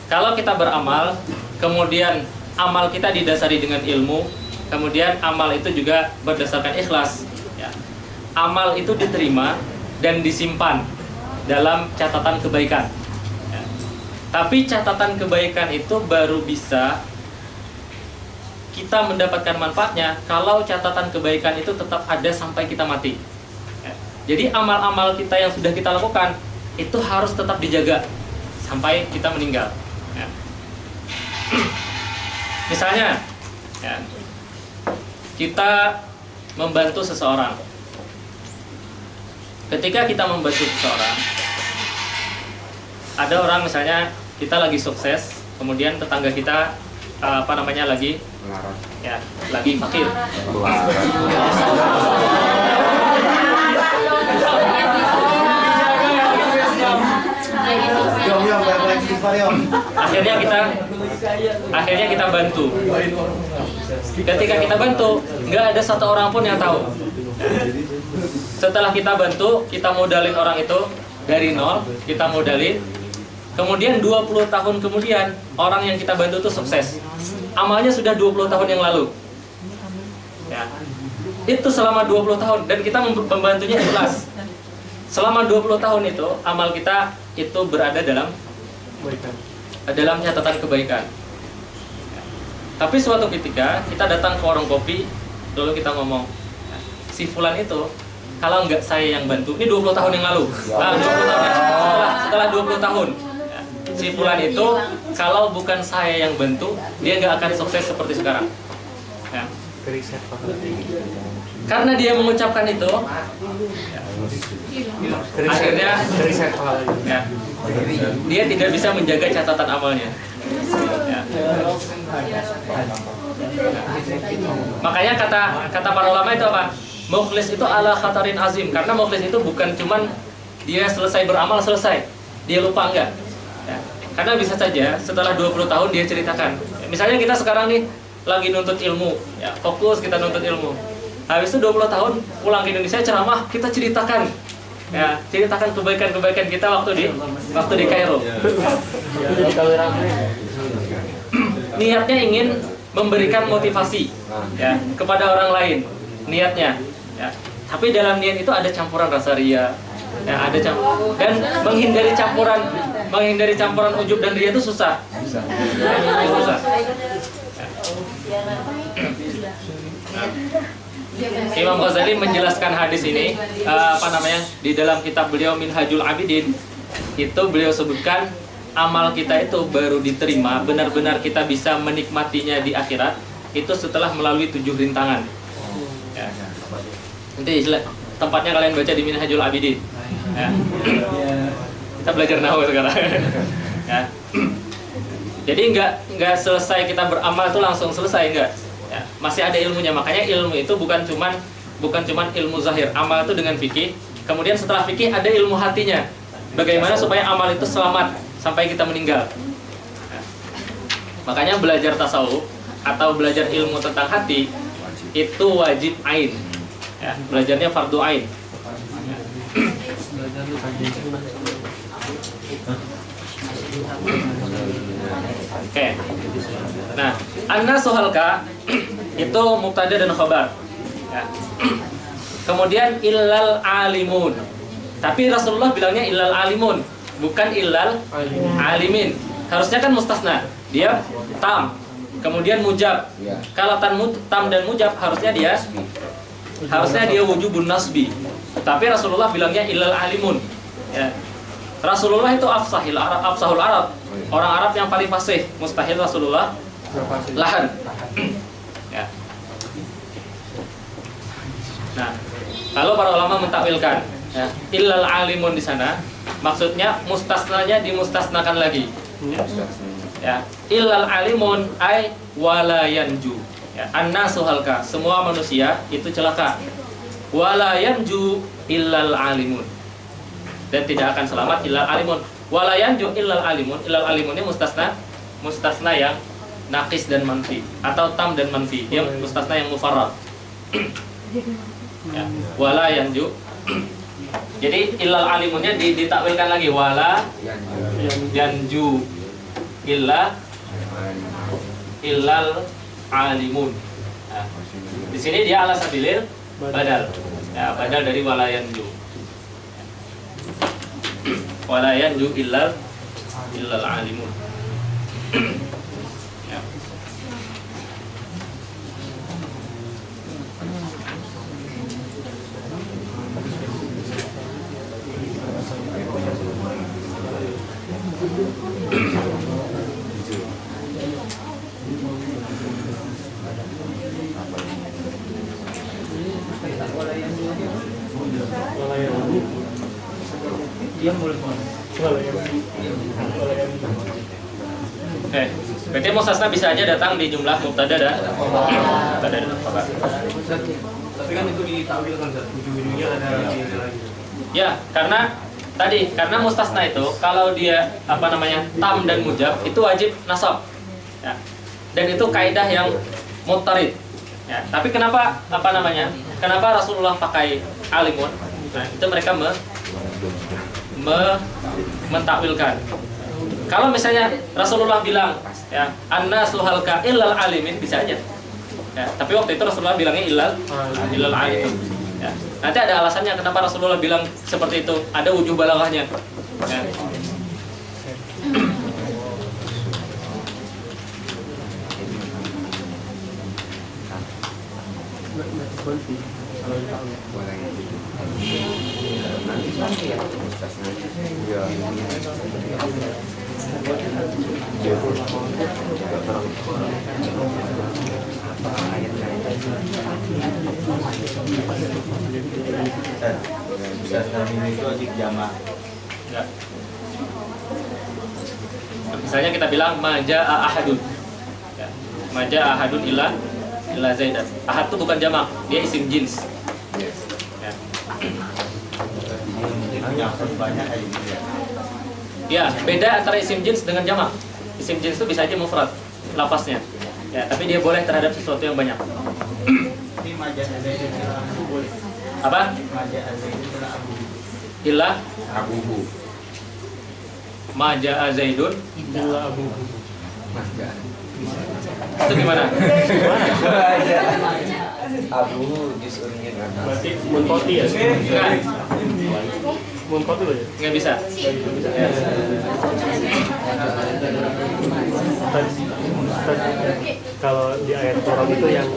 kalau kita beramal, kemudian amal kita didasari dengan ilmu, kemudian amal itu juga berdasarkan ikhlas, ya. Amal itu diterima dan disimpan dalam catatan kebaikan. Tapi catatan kebaikan itu baru bisa kita mendapatkan manfaatnya kalau catatan kebaikan itu tetap ada sampai kita mati. Jadi amal-amal kita yang sudah kita lakukan itu harus tetap dijaga sampai kita meninggal. Misalnya, ya, kita membantu seseorang. Ketika kita membantu seseorang, ada orang misalnya kita lagi sukses, kemudian tetangga kita lagi ya, lagi fakir. Akhirnya kita bantu. Ketika kita bantu, nggak ada satu orang pun yang tahu. Setelah kita bantu, kita modalin orang itu dari nol, kita modalin. Kemudian 20 tahun kemudian, orang yang kita bantu itu sukses. Amalnya sudah 20 tahun yang lalu. Ya. Itu selama 20 tahun dan kita membantunya ikhlas. Selama 20 tahun itu, amal kita itu berada dalam catatan kebaikan. Tapi suatu ketika kita datang ke warung kopi, lalu kita ngomong, si fulan itu kalau nggak saya yang bantu, ini 20 tahun yang lalu. Nah, 20 tahun setelah 20 tahun. Si fulan itu kalau bukan saya yang bantu, dia nggak akan sukses seperti sekarang. Ya. Karena dia mengucapkan itu, akhirnya ya, dia tidak bisa menjaga catatan amalnya. Ya. Makanya kata para ulama itu apa? Mukhlis itu ala khatarin azim. Karena mukhlis itu bukan cuman dia selesai beramal selesai, dia lupa enggak. Ya. Karena bisa saja setelah 20 tahun dia ceritakan. Misalnya kita sekarang nih lagi nuntut ilmu, ya, fokus kita nuntut ilmu. Habis itu 20 tahun pulang ke Indonesia ceramah, kita ceritakan, ya, ceritakan kebaikan-kebaikan kita waktu di Kairo. Niatnya ingin memberikan motivasi, ya, kepada orang lain, niatnya. Ya. Tapi dalam niat itu ada campuran rasa ria, ya, ada dan menghindari campuran ujub dan ria itu susah. Susah. Imam Ghazali menjelaskan hadis ini di dalam kitab beliau Minhajul Abidin. Itu beliau sebutkan amal kita itu baru diterima, benar-benar kita bisa menikmatinya di akhirat itu setelah melalui 7 rintangan. Ya. Nanti tempatnya kalian baca di Minhajul Abidin. Ya. Kita belajar nahwu sekarang. Ya. Jadi nggak selesai kita beramal itu langsung selesai, enggak. Ya, masih ada ilmunya. Makanya ilmu itu bukan cuman ilmu zahir. Amal itu dengan fikih. Kemudian setelah fikih ada ilmu hatinya. Bagaimana supaya amal itu selamat sampai kita meninggal. Ya. Makanya belajar tasawuf atau belajar ilmu tentang hati itu wajib ain. Ya, belajarnya fardu ain. Ya. Oke. Nah, an-nasu halka itu mubtada dan khabar. Ya. Kemudian illal alimun. Tapi Rasulullah bilangnya illal alimun, bukan illal alimin. Harusnya kan mustasna. Dia tam, kemudian mujab. Kalau tam dan mujab harusnya dia wujubun nasbi. Tapi Rasulullah bilangnya illal alimun. Ya. Rasulullah itu afsahul Arab. Orang Arab yang paling fasih. Mustahil Rasulullah lahan. Ya. Nah, kalau para ulama mentakwilkan, ya, illal alimun di sana, maksudnya mustasnanya dimustasnakan lagi. Ya, illal alimun ay wala yanju. Ya, annasu halka, semua manusia itu celaka. Wala yanju illal alimun. Dan tidak akan selamat illal alimun. Wala yanju illal alimun. Illal alimun ini mustasna yang naqis dan manfi atau tam dan manfi. Dia mustasna yang mufarrad. Ya, wala yanju. Jadi illal alimunnya ditakwilkan lagi, wala yanju illal alimun. Nah, di sini dia ala sabilil badal. Ya, badal dari wala yanju. Wala yanju illal alimun. Ya. Berarti mustasna bisa aja datang di jumlah mubtada dan khabar. Tapi kan itu ditakwilkan, ujung-ujungnya ada lagi. Ya, karena tadi karena mustasna itu kalau dia tam dan mujab itu wajib nasab. Ya. Dan itu kaidah yang muttarid. Ya. Tapi kenapa kenapa Rasulullah pakai alimun? Nah, itu mereka mentakwilkan. Kalau misalnya Rasulullah bilang ya annasu halka illal alimin bisa aja. Ya, tapi waktu itu Rasulullah bilangnya illal alimin. Ya. Nanti ada alasannya kenapa Rasulullah bilang seperti itu. Ada wujuh balaghahnya. Ya. Itu wajib jamaah. Ya. Misalnya kita bilang maja'a ahadun. Ya. Maja'a ahadun illa zaidan. Ahad itu bukan jamak, dia isim jins. Ya. Banyak kayak gitu ya. Ya, beda antara isim jins dengan jamak. Isim jins itu bisa aja mufrad lapasnya. Ya, tapi dia boleh terhadap sesuatu yang banyak. Ini majalah Zaidun ila Abu boleh. Apa? Majalah Zaidun ila Abu. Illa Abuhu. maja'a zaidun. Illa Abu. Itu gimana? Abuhu juz'un min Berarti munkoti ya? Enggak, Munkoti loh ya? enggak bisa. Ya. Kalau di ayat Quran itu yang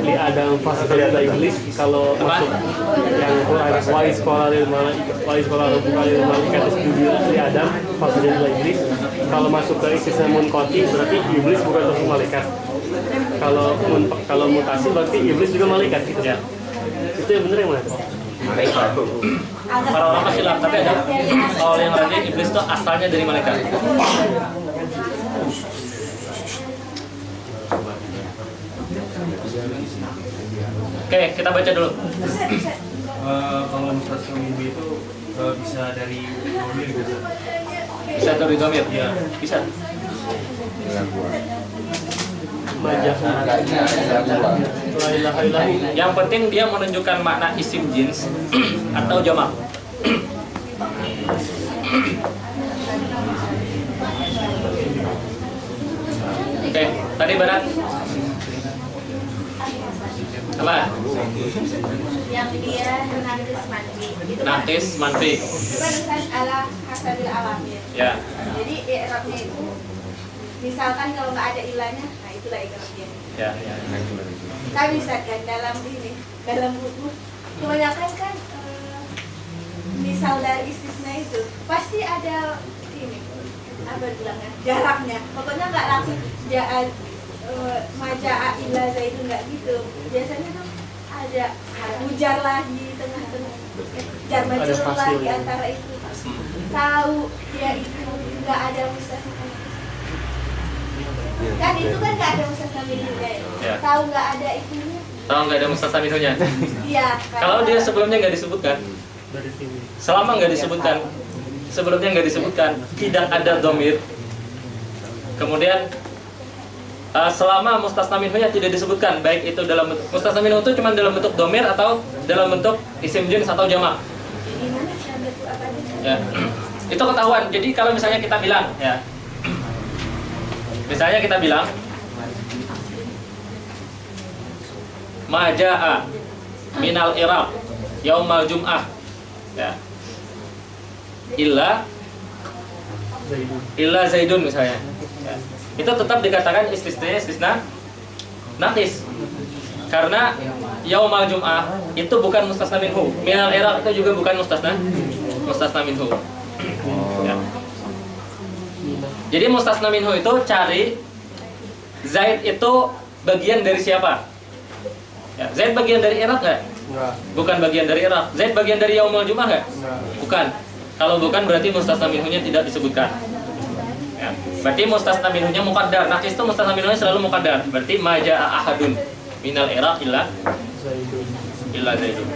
li Adam fasada iblis kalau masuk yang wa isqala lil malaikat isjudu li Adam fasada iblis kalau masuk ke istisna munkoti berarti iblis bukan termasuk malaikat. Kalau mutasi berarti iblis juga malaikat gitu ya. Itu yang benar yang mana? malaikat. Para ulama khilaf, tapi ada kalau yang rajih iblis itu asalnya dari malaikat. Oke, kita baca dulu. Kalau mustasna minhu itu bisa dari domir gitu. Bisa dari dhamir? Iya. Bisa. Majah. La ilaha illallah. Yang penting dia menunjukkan makna isim jins atau jamak. Oke, tadi Barat. Apa? Yang dia nakis manfi. Itu kan Nakis manfi. itu kan tulisan ala hasabil alamir. Ya. Jadi i'rabnya itu misalkan kalau nggak ada ilahnya, nah itulah i'rabnya. Ya. Kita bisa kan dalam buku kebanyakan kan misal dari istisna itu pasti ada ini apa bilangnya jaraknya. Pokoknya nggak langsung maja'a illa zaidun nggak gitu. Biasanya tuh ada ujar lah di tengah-tengah, jar majrur lah di antara itu. Tahu dia itu nggak ada mustasna. Kan itu kan nggak ada mustasna minhunya ya. Ya. Tahu nggak ada itunya. Tahu nggak ada mustasna minhunya? Iya. Kalau dia sebelumnya nggak disebutkan, Dari sini. selama nggak disebutkan, sebelumnya nggak disebutkan, tidak ada dhamir. Kemudian selama mustasna minhunya tidak disebutkan, baik itu dalam bentuk mustasna minhu itu cuma dalam bentuk dhamir atau dalam bentuk isim jins atau jamak. Gimana cara itu apa aja? Ya. Itu ketahuan. Jadi kalau misalnya kita bilang, ya, misalnya kita bilang maja'a minal iraq yaumal jum'ah, ya, illa zaidun misalnya, ya. Itu tetap dikatakan istisna nakis karena yaumal jum'ah itu bukan mustasna minhu, minal iraq itu juga bukan mustasna minhu. Ya. Jadi mustasna minhu itu cari Zaid itu bagian dari siapa? Ya, Zaid bagian dari Irak nggak? Enggak. Bukan bagian dari Irak. Zaid bagian dari Yaumul Jum'ah nggak? Enggak. Bukan. Kalau bukan berarti mustasna minhunya tidak disebutkan. Ya. Berarti mustasna minhunya muqaddar. Nakis itu mustasna minhunya selalu muqaddar. Berarti maja'a ahadun minal Irak illa Zaidun.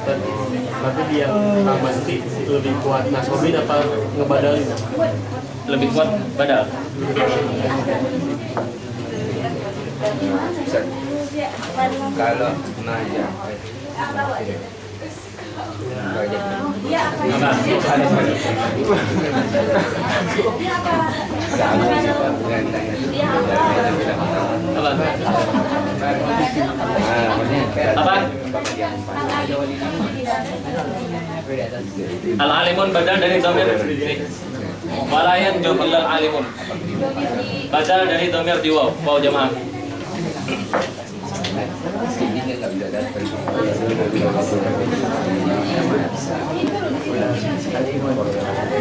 Berarti dia nanti lebih kuat nasobin apa ngebadalin? Lebih kuat badal. Bisa. Kalau naja Apa? Al-alimun badal dari dhamir walayan jumlal alimun. Badal dari dhamir di waw, waw jamaah.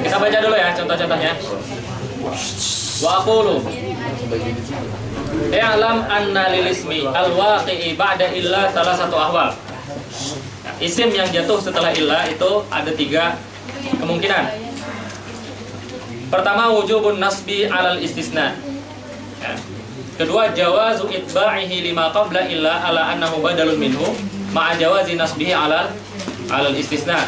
Kita baca dulu ya contoh-contohnya. Wa aqulu i'lam anna lil ismi al-waqi'i ba'da illa salah satu ahwal. Isim yang jatuh setelah illa itu ada 3 kemungkinan. Pertama, wujubun nasbi 'alal istisna. Ya. Kedua, jawazu itba'ihi lima qabla illa ala annahu badalun minhu ma'a jawazi nasbihi 'alal istisna.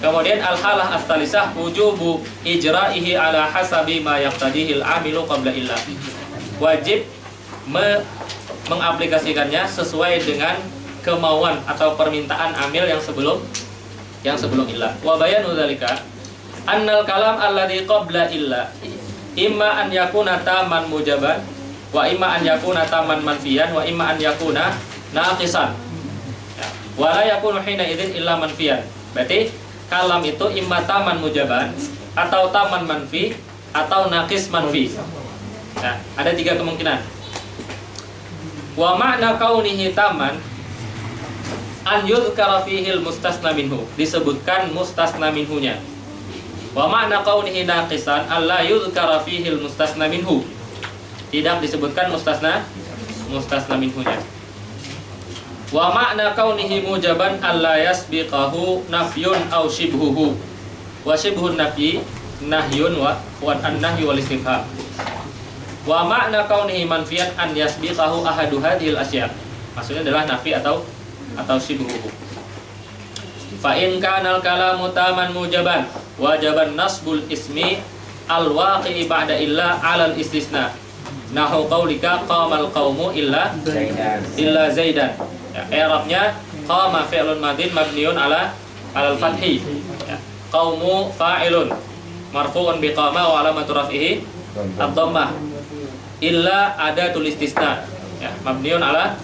Kemudian al-halah ats-tsalisah wujubu ijra'ihi ala hasabi ma yaqtadihi al-'amilu qabla illa. Wajib mengaplikasikannya sesuai dengan kemauan atau permintaan amil yang sebelum illa. Wa bayanu dzalika annal kalam alladhi qabla illa imma an yakuna taman mujaban wa imma an yakuna taman manfiyan wa imma an yakuna naqisan. Ya. Wa la yakunu hina idzin illa manfiyan. Berarti kalam itu imma taman mujaban atau taman manfi atau naqis manfi. Nah, ada 3 kemungkinan. Wa ma'na kaunihi taman an yuzkara fihi al-mustasna minhu, disebutkan mustasna minhunya. Wa ma'na kaunihi naqisan alla yuzkara fihi al-mustasna minhu, tidak disebutkan mustasna minhunya. Wa ma'na kaunihi mujaban alla yasbiqahu nafyun aw shibhuhu, wa shibhun nafyi nahyun wa an-nahyu wal istifham. Wa ma'na kaunihi manfiyan an yasbiqahu ahadu hadhil asya, maksudnya adalah nafi atau shibhuhu. Fa in kana al-kalamu taman mujaban wajaban nasbul ismi al-waqi'i ba'da illa 'alal istisna. Nahu qaulika qamal qaumu illa zaidan. Ya, i'rabnya qama fi'lun madin mabniun ala al-fathi. Ya, qaumu fa'ilun marfu'un bi qama wa alamatu raf'ihi ad-dhammah. Illa adatul istisna, ya, mabniun ala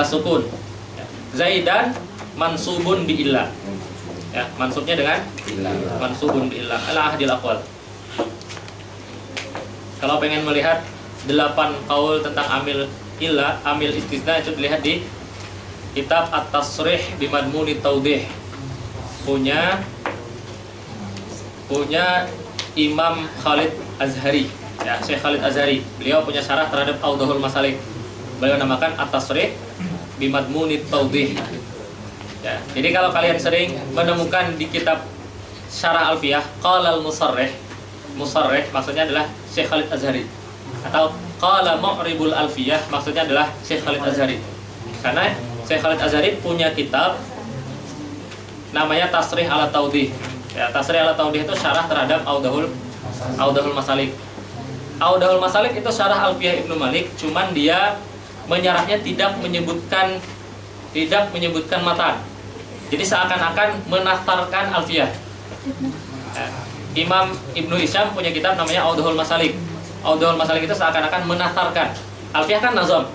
sukun. Ya, zaidan mansubun bi illa. Ya, mansubnya dengan mansubun bi illa ala ahdil aqwal. Kalau pengen melihat 8 qaul tentang amil illa, amil istisna, itu dilihat di kitab At-Tasrih bi Madmuni Taudih, punya Imam Khalid Azhari, ya, Syekh Khalid Azhari. Beliau punya syarah terhadap Audahul Masalik. Beliau namakan At-Tasrih bi Madmuni Taudih. Ya, jadi kalau kalian sering menemukan di kitab syarah Alfiyah qala al-musarrih, maksudnya adalah Syekh Khalid Azhari, atau qala mu'ribul Alfiyah, maksudnya adalah Syekh Khalid Azhari. Karena Syekh Khalid Azhari punya kitab namanya Tasrih ala Taudih. Ya, Tasrih ala Taudih itu syarah terhadap Audahul Masalik. Audahul Masalik itu syarah Alfiyah Ibnu Malik, cuman dia menyarahnya tidak menyebutkan matan. Jadi seakan-akan menastarkan Alfiyah. Imam Ibnu Hisham punya kitab namanya Audahul Masalik. Audahul Masalik itu seakan-akan menastarkan. Alfiyah kan nazam.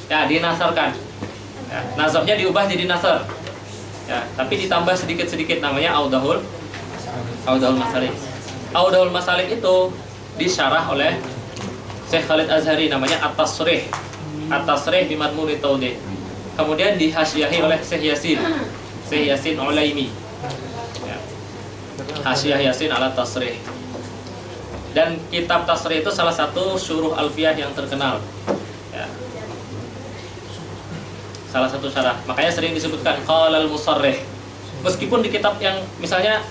Ya, dinasarkan. Ya, nazamnya diubah jadi nasar. Ya, tapi ditambah sedikit-sedikit, namanya Audahul Masalik. Audahul Masalik itu disyarah oleh Syekh Khalid Azhari, namanya At-Tasrih bi Madmuni Taudih. Kemudian dihasyiahi oleh Syekh Yasin Ulaimi. Ya. Hasyiah Yasin ala Tasrih. Dan kitab Tasrih itu salah satu syuruh Alfiyah yang terkenal. Ya. Salah satu syarah. Makanya sering disebutkan qalal musarrih. Meskipun di kitab yang misalnya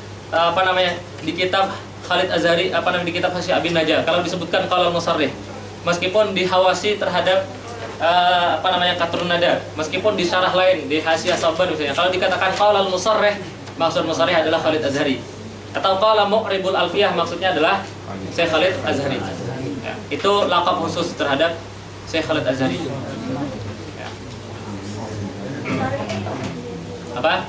di kitab Khalid Azhari, di kitab Hasyi Abin Najah, kalau disebutkan qalal musarrih, meskipun dihawasi terhadap qatrun nada, meskipun di syarah lain di Hasyiah Sabban misalnya kalau dikatakan qala al-musarrih, maksud musarrih adalah Khalid Azhari, atau qala mu'ribul alfiyah, maksudnya adalah Syekh Khalid Azhari. Ya, itu laqab khusus terhadap Syekh Khalid Azhari. Ya. Apa?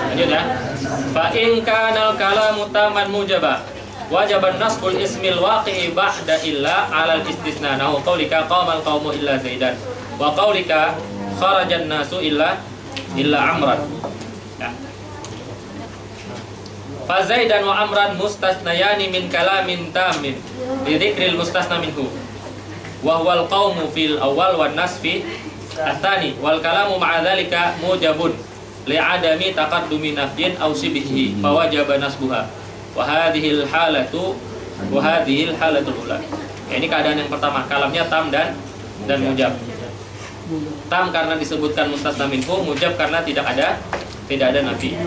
Lanjut ya. Fa in kana al-kalamu taman mujaba wajaban nasbul ismil waqi'i ba'da illa 'alal istisna. Nahu qaulika qamal qaumu illa zaidan wa qaulika kharajan nasu illa amran. Ya. Fa zaidan wa amran mustasnayani min kalamin tamin bi dzikril mustasna minhu wa huwal qaumu fil awwal wan nas fi atsani wal kalamu ma'a dzalika mujabun li'adami taqaddumi nafyin aw shibhihi fa wajaba nasbuha wa hadhil halatu ula. Ya, ini keadaan yang pertama, kalamnya tam dan mujab. Tam karena disebutkan mustasna minhu, mujab karena tidak ada nafi.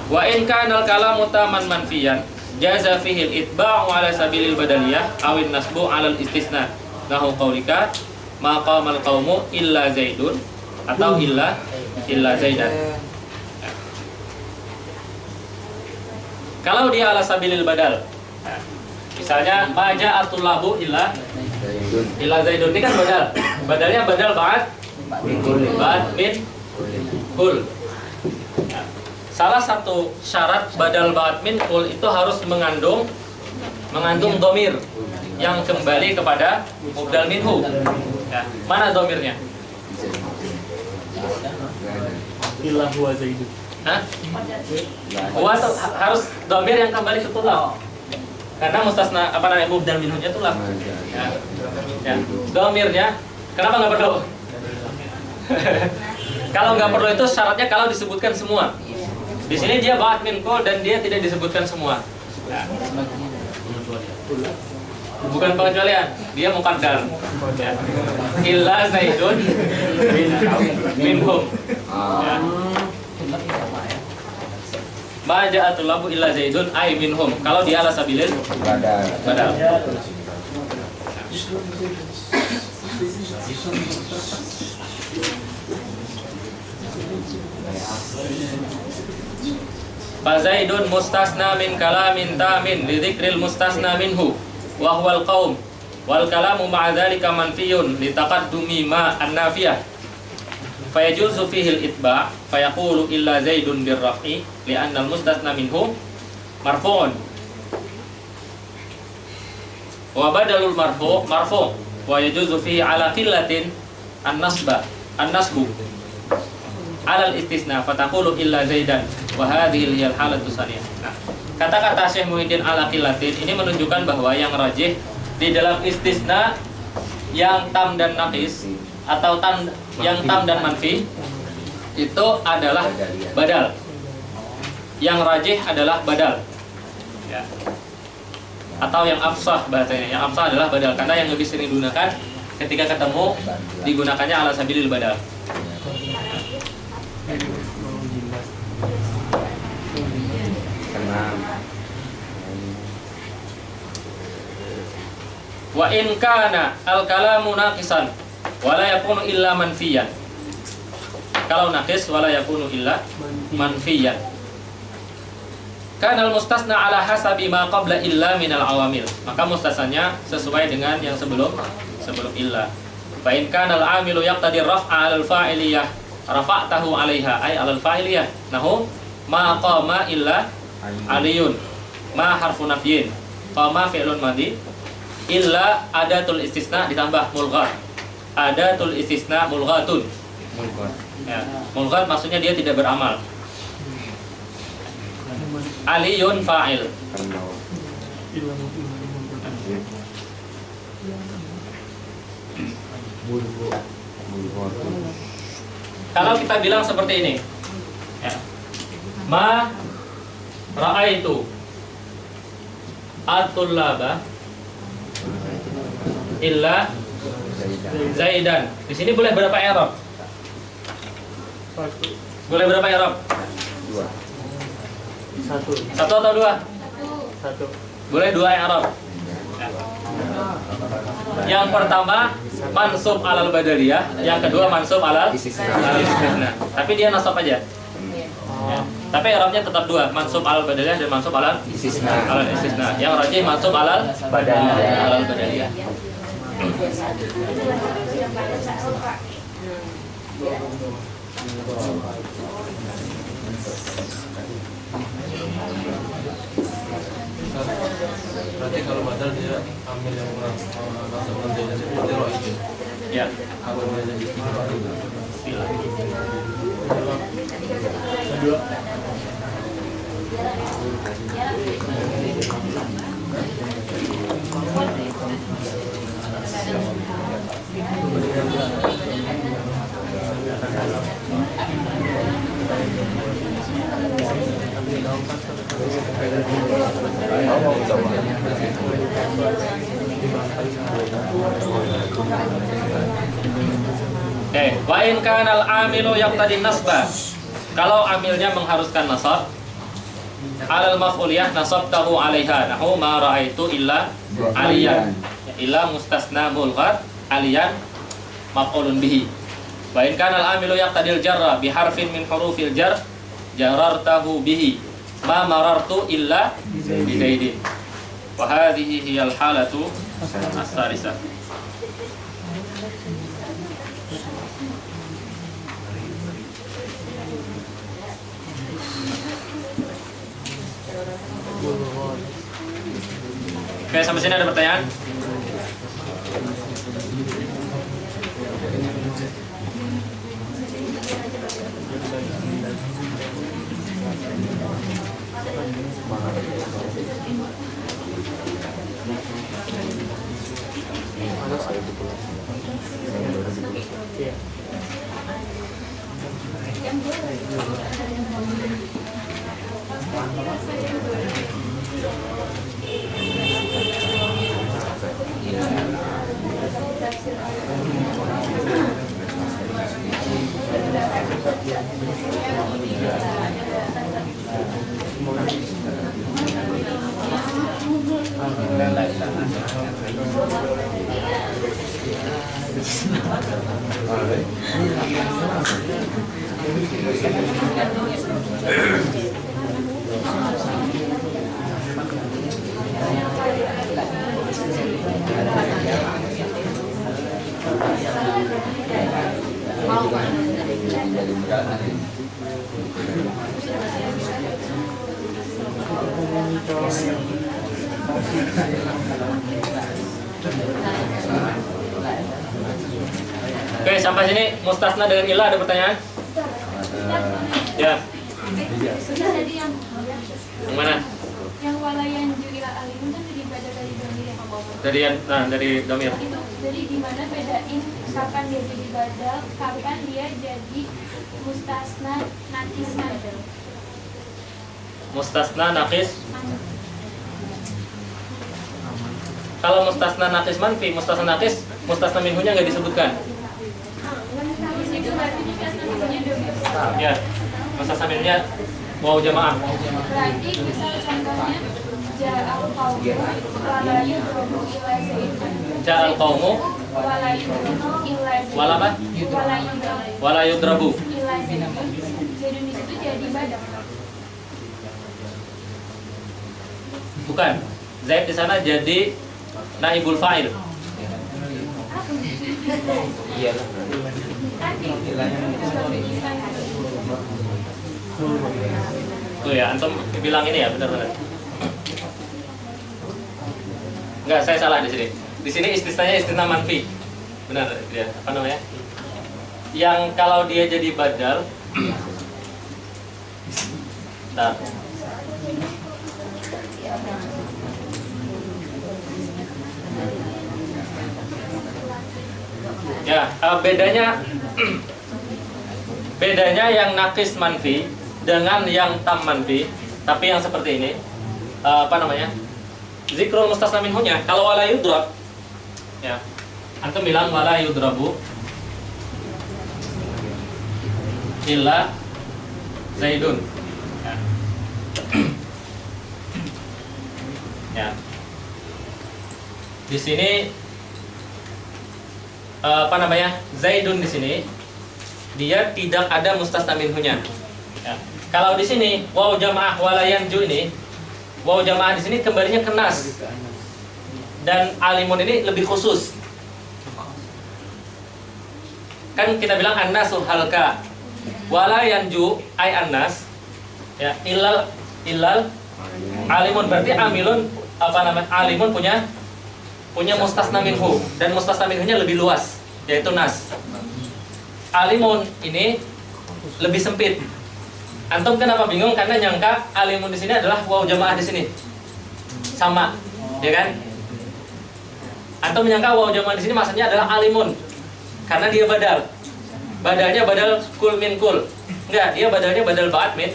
Wa in kana al-kalamu taman manfiyan jaza fihi al-itba'u ala sabilil badaliyah aw an-nasbu ala al-istisna. Nahu qaulika ma qamal qaumu illa zaidun atau illa zaidan. Kalau dia ala sabilil badal, misalnya maja'atul labu illa zaidun, ini kan badal. Badalnya badal ba'd min kul. Salah satu syarat badal ba'd min kul itu harus mengandung dhamir yang kembali kepada mubdal minhu. Ya, mana dhamirnya? Illa huwa zaidun. Hah? Huwa harus dhamir yang kembali ke tulab. Karena mustasna mubdal minhunya tulab. Ya. Ya. Dhamirnya kenapa nggak perlu? Kalau nggak perlu itu syaratnya kalau disebutkan semua. Di sini dia ba'd min kul dan dia tidak disebutkan semua. Ya. Bukan pengecualian, dia muqaddar. Ya. Illa zaidun minhum. Ya. Ma ja'atul labu illa zaidun ay minhum. Kalau dia ala sabilil badal. Fa zaidun mustasna min kalamin tamin li dzikril mustasna minhu wa huwal qaum wal kalamu ma'a dzalika manfiyun li taqaddumi ma an-nafiyah. Fayajuzu fihi al-itba' fayaqulu illa zaidun birraf'i li'anna al-mustasna minhu marfu'un wa badalul marfu' wa yajuzu fihi ala qillatin an-nasbu ala al-istisna fataqulu illa zaidan wa hadhihi hiya al-halatu tsaniyah. Nah, kata-kata Syekh Muhyiddin ala qillatin ini menunjukkan bahwa yang rajih di dalam istisna yang tam dan naqis atau yang tam dan manfi itu adalah badal. Yang rajih adalah badal. Ya. Atau yang afsah bahasanya. Yang afsah adalah badal karena yang lebih sering digunakan ketika ketemu digunakannya ala sabilil badal. Wa in kana al-kalamu naqisan wala yakunu illa manfiyan. Kalau naqis wala yakunu illa manfiyan. Kana al-mustasna ala hasabi ma qabla illa minal awamil. Maka mustasnanya sesuai dengan yang sebelum illa. Fa in kana al-amilu yaqtadi raf'a 'ala al-fa'iliyah rafa'tahu 'alaiha ay 'ala al-fa'iliyah. Nahu ma qama illa aliyun. Ma harfu nafyin. Qama fi'lun madhi illa adatul istisna ditambah mulghat. Adatul istisna mulghatun. Ya, mulghat maksudnya dia tidak beramal. Aliyun fa'il. Kalau kita bilang seperti ini, ya. Ma Ra'aitu at-tullaba illa Zaidan. Di sini boleh berapa i'rab? Boleh berapa i'rab? Satu. Satu atau dua? Satu. Boleh dua i'rab. Yang pertama mansub alal badaliyah, yang kedua mansub alal istisna. Tapi dia nasab aja. Ya. Tapi i'rabnya tetap dua, mansub alal badaliyah dan mansub alal istisna. Yang rajih mansub alal badaliyah. Berarti kalau badal dia ambil yang kurang masuk dalam jadinya itu berarti roh itu. Ya. Kalau dia jadi Sila. Dua. Oke, wa in kana al-amilu yaqtadi nasba. Kalau amilnya mengharuskan nasab, alal maf'uliyah nasabtahu 'alaiha. Nahu ma ra'aitu illa aliyan. Illa mustasna mulghar aliyan maf'ulun bihi. Wa in kana al-amilu yaqtadi al-jarra bi harfin min hurufil jar jarartahu bihi. Ma marartu illa bi zaidin. Wa hadhihi hiya al-halatu as-salisah. Oke, sampai sini ada pertanyaan? Oke, sampai sini mustasna dengan ilah ada pertanyaan? Ya. Tadi yang mana? yang walayan juila alimun kan jadi beda dari domir. Dari domir. Itu jadi gimana bedain kapan dia jadi badal, kapan dia jadi mustasna nakis manfil. Mustasna nakis. Kalau mustasna nakis manfi, mustasna nakis, mustasna minhunya nggak disebutkan. Di situ berarti mustasna minhunya domir. Ya, mustasna minhunya mau jamaah. Berarti misal contohnya ja'al qawmu walayu qawmu ila zaidun. Ja'al qawmu walayu ila zaidun. wala apa? Wala yudrabu. Ila zaidun. Zaidun di situ jadi badal. Bukan. Zaid di sana jadi naibul fa'il. Iya. Tuh ya, antum bilang ini ya, benar-benar. Enggak, saya salah di sini. Di sini istisnanya istisna manfi. Benar dia. Apa namanya? Yang kalau dia jadi badal. Nah. Ya, bedanya yang nakis manfi dengan yang tam manfi tapi yang seperti ini apa namanya? Zikrul mustasna minhunya. Kalau wala yudrab, ya, antum bilang wala yudrabu illa Zaidun. Ya. Ya. Di sini apa namanya? Zaidun di sini dia tidak ada mustasna minhunya. Ya. Kalau di sini waw jamaah wala yanju ini, waw jamaah di sini kembalinya ke nas. Dan alimun ini lebih khusus. Kan kita bilang an-nasu halka. Wala yanju ay an-nas. Ya, illal alimun, berarti amilun apa namanya? Alimun punya mustasna minhu, dan mustasna minhunya lebih luas, yaitu nas. Alimun ini lebih sempit. Antum kenapa bingung? Karena nyangka alimun di sini adalah waw jamaah di sini. Sama, ya kan? Antum menyangka waw jamaah di sini maksudnya adalah alimun. Karena dia badal. Badalnya badal kul min kul. Enggak, dia badalnya badal ba'at min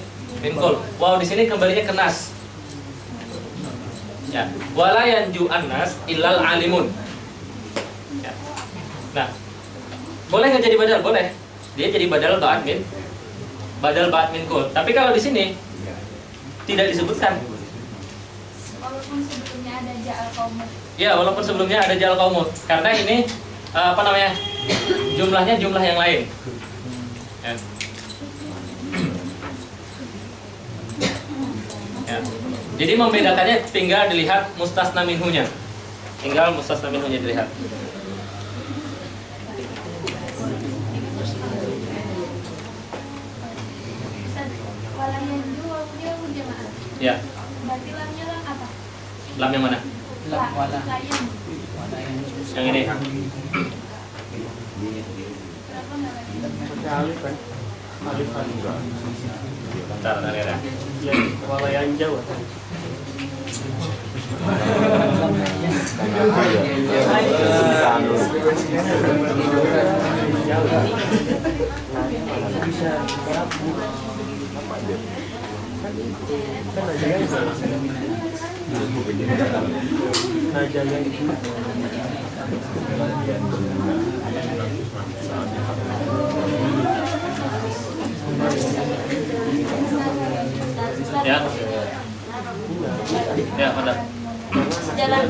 kul. Waw di sini kembalinya ke nas. Ya, wala yanju an-nas illal alimun. Ya. Nah, boleh nggak jadi badal? Boleh. Dia jadi badal ba'at min kul. Tapi kalau di sini tidak disebutkan. Walaupun sebelumnya ada ja'al qaumut. Ya, walaupun sebelumnya ada ja'al qaumut. Karena ini apa namanya? Jumlahnya jumlah yang lain. Ya. Ya. Jadi membedakannya tinggal dilihat mustasna minhunya. Tinggal mustasna minhunya dilihat. Wala yanju wawunya waw jamaah. Ya. Berarti lamnya lam apa? Lam yang mana? La yang. Yang ini. Kenapa nggak lagi? Alif kan? Alif kan enggak. Bentar, ya. Ya, wala yang jauh. Ya. Ya, benar. Jalan.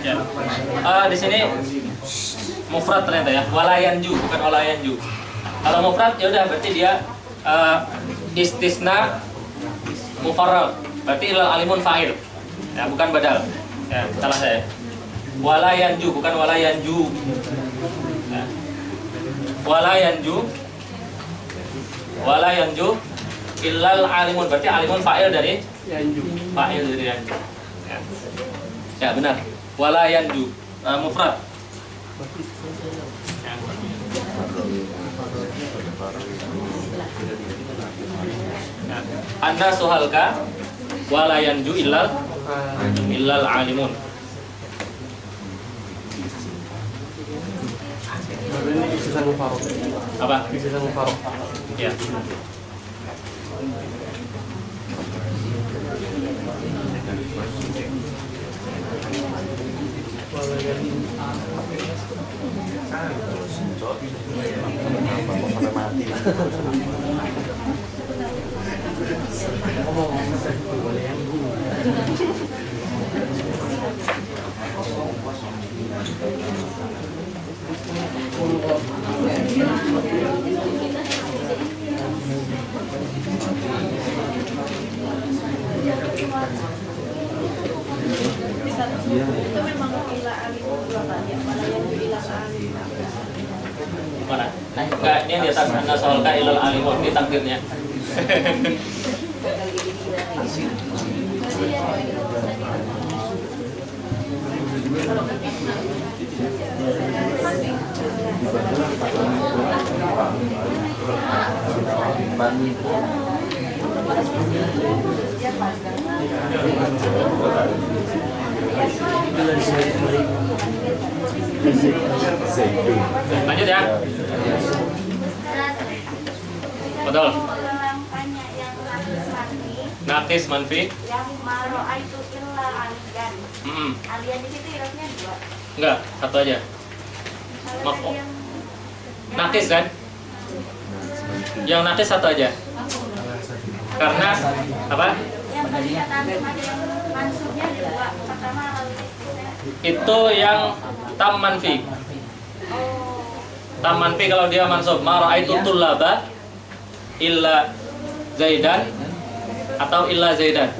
Ya. Di sini mufrad ternyata ya, walayanju bukan walayanju. Kalau mufrad ya udah berarti dia istisna mufarrad, berarti ilal alimun fa'il. Ya, bukan badal. Ya, salah saya. Walayanju bukan walayanju. Ya. Walayanju illal alimun, berarti alimun fa'il dari yanju. Fa'il dari yanju. Ya. Ya, benar. Walayanju mufrad. Anda suhalka wala yanju illal alimun. Ini istilah mufarrad. Apa? Istilah mufarrad. Ya. Wala yang Itu memang ila alimun ya, wala yanju ila alimun. Mana? Enggak, ini di atas Anda soalka ilal alimun, ini takdirnya. Kalau Lanjut ya. Betul. Tanya yang Nakis manfi. yang maro'aitu illa aliyan. Aliyan di situ irasnya 2. Enggak, satu aja. Kalau Maaf. tadi yang Nakis kan? Yang nakis satu aja. Karena apa? yang tadi kata antum ada yang mansubnya ada 2. Pertama al-istisna. Itu yang tam manfi. Tam manfi kalau dia mansub mara'aitu tullaba illa zaidan atau illa zaidan.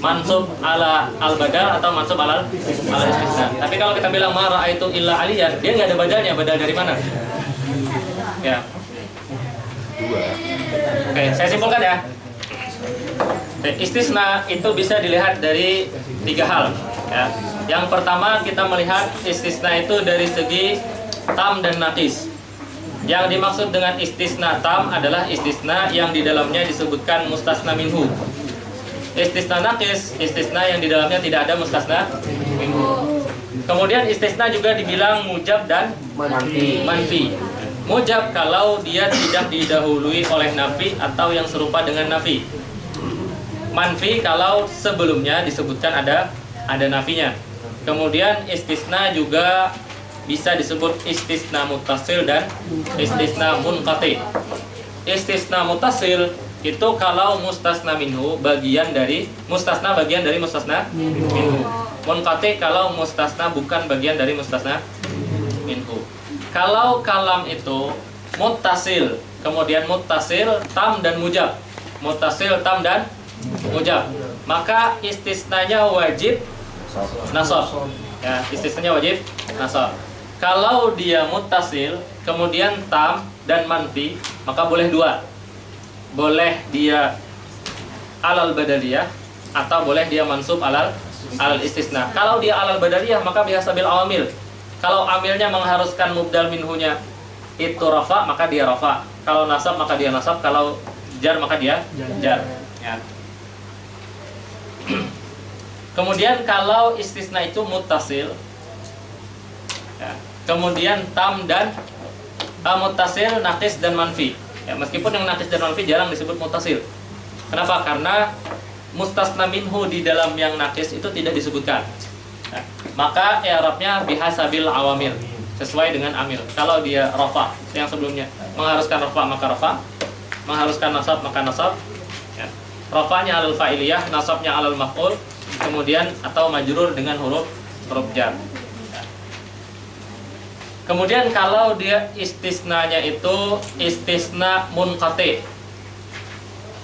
Mansub ala al-badal atau mansub ala istisna. Tapi kalau kita bilang mara'aitu illa aliyan, dia nggak ada badalnya. Badal dari mana? Ya. Oke, saya simpulkan ya. Istisna itu bisa dilihat dari 3 hal. Ya. Yang pertama kita melihat istisna itu dari segi tam dan nakis. Yang dimaksud dengan istisna tam adalah istisna yang di dalamnya disebutkan mustasna minhu. Istisna nakis, istisna yang di dalamnya tidak ada mustasna minhu. Kemudian istisna juga dibilang mujab dan manfi. Mujab kalau dia tidak didahului oleh nafi atau yang serupa dengan nafi. Manfi kalau sebelumnya disebutkan ada nafinya. Kemudian istisna juga bisa disebut istisna muttasil dan istisna munqati. Istisna muttasil itu kalau mustasna minhu bagian dari mustasna minhu. Munqati kalau mustasna bukan bagian dari mustasna minhu. Kalau kalam itu muttasil, kemudian muttasil tam dan mujab. Muttasil tam dan mujab. Maka istisnanya wajib nasab. Ya, istisnanya wajib nasab. Kalau dia muttasil, kemudian tam dan manfi, maka boleh 2. Boleh dia alal badaliyah atau boleh dia mansub alal istisna. Kalau dia alal badaliyah maka biasa bil awamil. Kalau amilnya mengharuskan mubdal minhunya itu rafa, maka dia rafa. Kalau nasab maka dia nasab, kalau jar maka dia jar. Ya. Kemudian kalau istisna itu muttasil, ya. Kemudian tam dan muttasil, nakis dan manfi. Ya, meskipun yang nakis dan manfi jarang disebut muttasil. Kenapa? Karena mustasna minhu di dalam yang nakis itu tidak disebutkan. Ya. Maka i'rabnya bihasabil awamil, sesuai dengan amil. Kalau dia rafa yang sebelumnya mengharuskan rafa maka rafa, mengharuskan nasab maka nasab. Ya. Rafanya alal fa'iliyah, nasabnya alal maf'ul, kemudian atau majrur dengan huruf jar. Ya. Kemudian kalau dia istisnanya itu istisna munqati,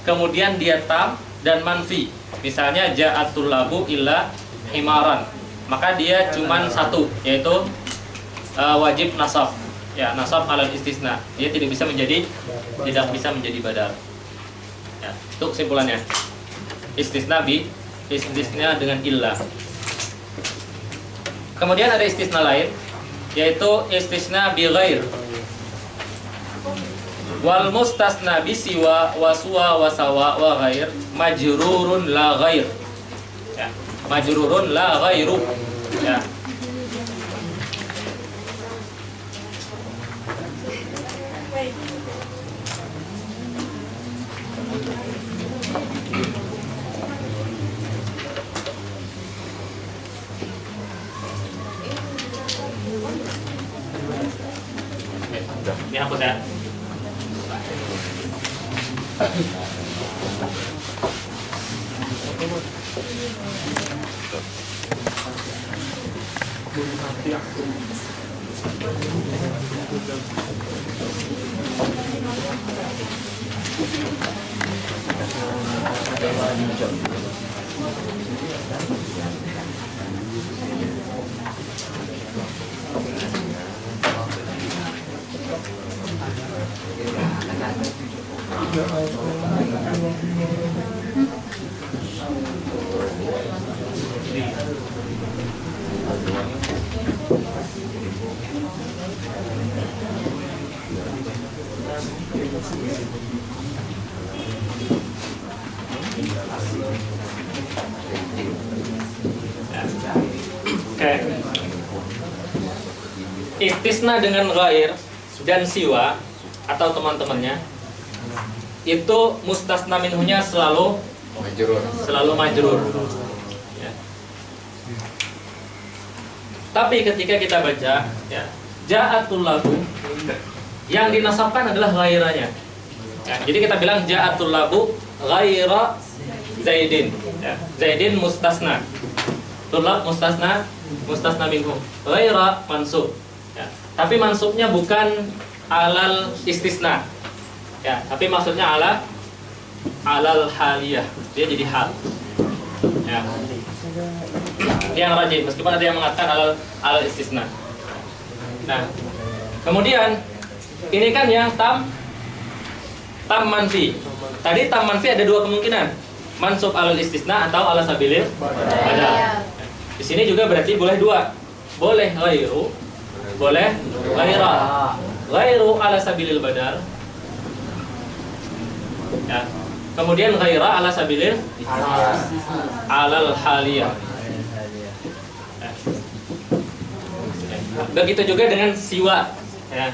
kemudian dia tam dan manfi. Misalnya ja'atul labu illa himaran, maka dia cuman 1, yaitu wajib nasab. Ya, nasab alal istisna. Dia tidak bisa menjadi badal. Ya, itu kesimpulannya. Istisna dengan illa. Kemudian ada istisna lain, yaitu istisna bi ghair. Wal mustasna bi siwa wa suwa wa sawa wa ghair majrurun la ghair. Ya, majrurun la ghairu. Ya. Ini hapus ya. Oke. Istisna dengan ghair dan siwa atau teman-temannya itu mustasna minhunya selalu majrur. Ya. Tapi ketika kita baca ya, ja'atul labu yang dinasabkan adalah ghairanya. Ya, jadi kita bilang ja'atul labu ghaira Zaidin. Ya, Zaidin mustasna. Tulab mustasna minhu. Ghaira mansub. Ya, tapi mansubnya bukan alal istisna. Ya, tapi maksudnya alal haliyah. Dia jadi hal. Ya. Yang rajih meskipun ada yang mengatakan alal istisna. Nah, kemudian ini kan yang tam manfi. Tadi tam manfi ada dua kemungkinan. Mansub alal istisna atau ala sabilil badal. Di sini juga berarti boleh dua. Boleh ghairu, boleh ghaira. Ghairu ala sabilil badal. Ya. Kemudian ghaira ala sabilil alal haliyah. Ya. Begitu juga dengan siwa. Ya.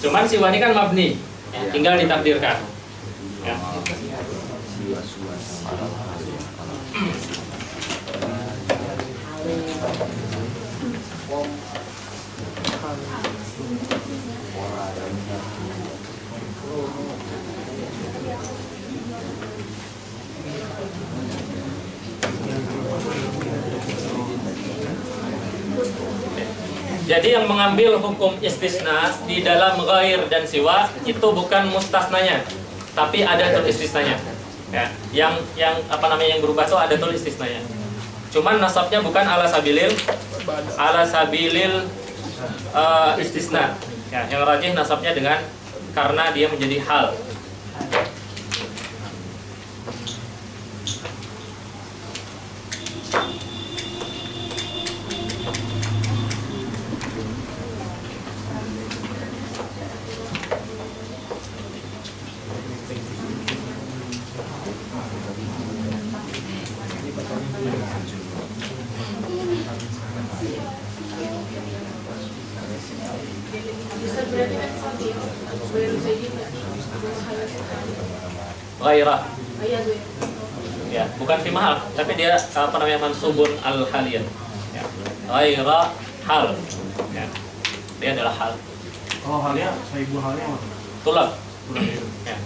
Cuman siwa ini kan mabni, ya, tinggal ditakdirkan. Ya. Jadi yang mengambil hukum istisna di dalam ghair dan siwa itu bukan mustasnanya, tapi adatul istisnanya. Ya, yang berubah itu adatul istisnanya. Cuman nasabnya bukan ala sabilil istisna. Ya, yang rajih nasabnya dengan karena dia menjadi hal. Ghairah. Ya, bukan fi mahal, tapi dia mansubun al haliyah. Ya. Ghairah hal. Ya. Dia adalah hal. Kalau halnya, saya ibu halnya apa? Tulab. Ya.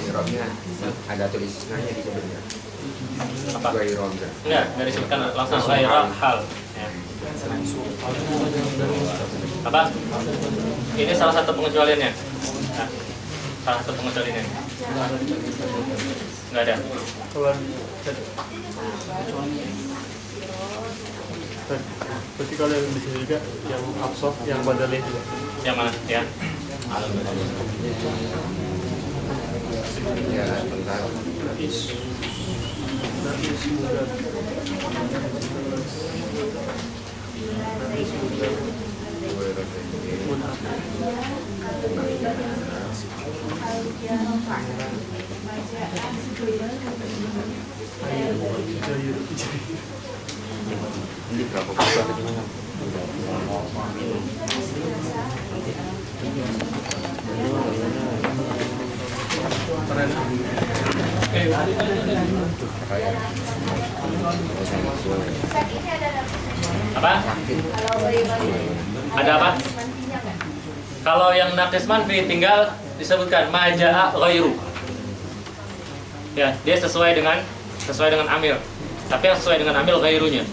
Irobnya ada tulisannya di sebenarnya. Apa? Ghairah. Enggak, dari sebutkan langsung ghairah hal. Ya. Apa? Ini salah satu pengecualiannya. Nah, salah satu pengecualiannya. Enggak ada. Berarti kalau yang di sini juga yang absorb, yang badalnya juga. Yang mana? Ya. Ya, bentar. Ini berapa buku atau gimana? Apa? Ada apa? Kalau yang naqis manfi tinggal disebutkan maja'a ghairu. Ya, dia sesuai dengan amil. Tapi yang sesuai dengan amil ghairunya.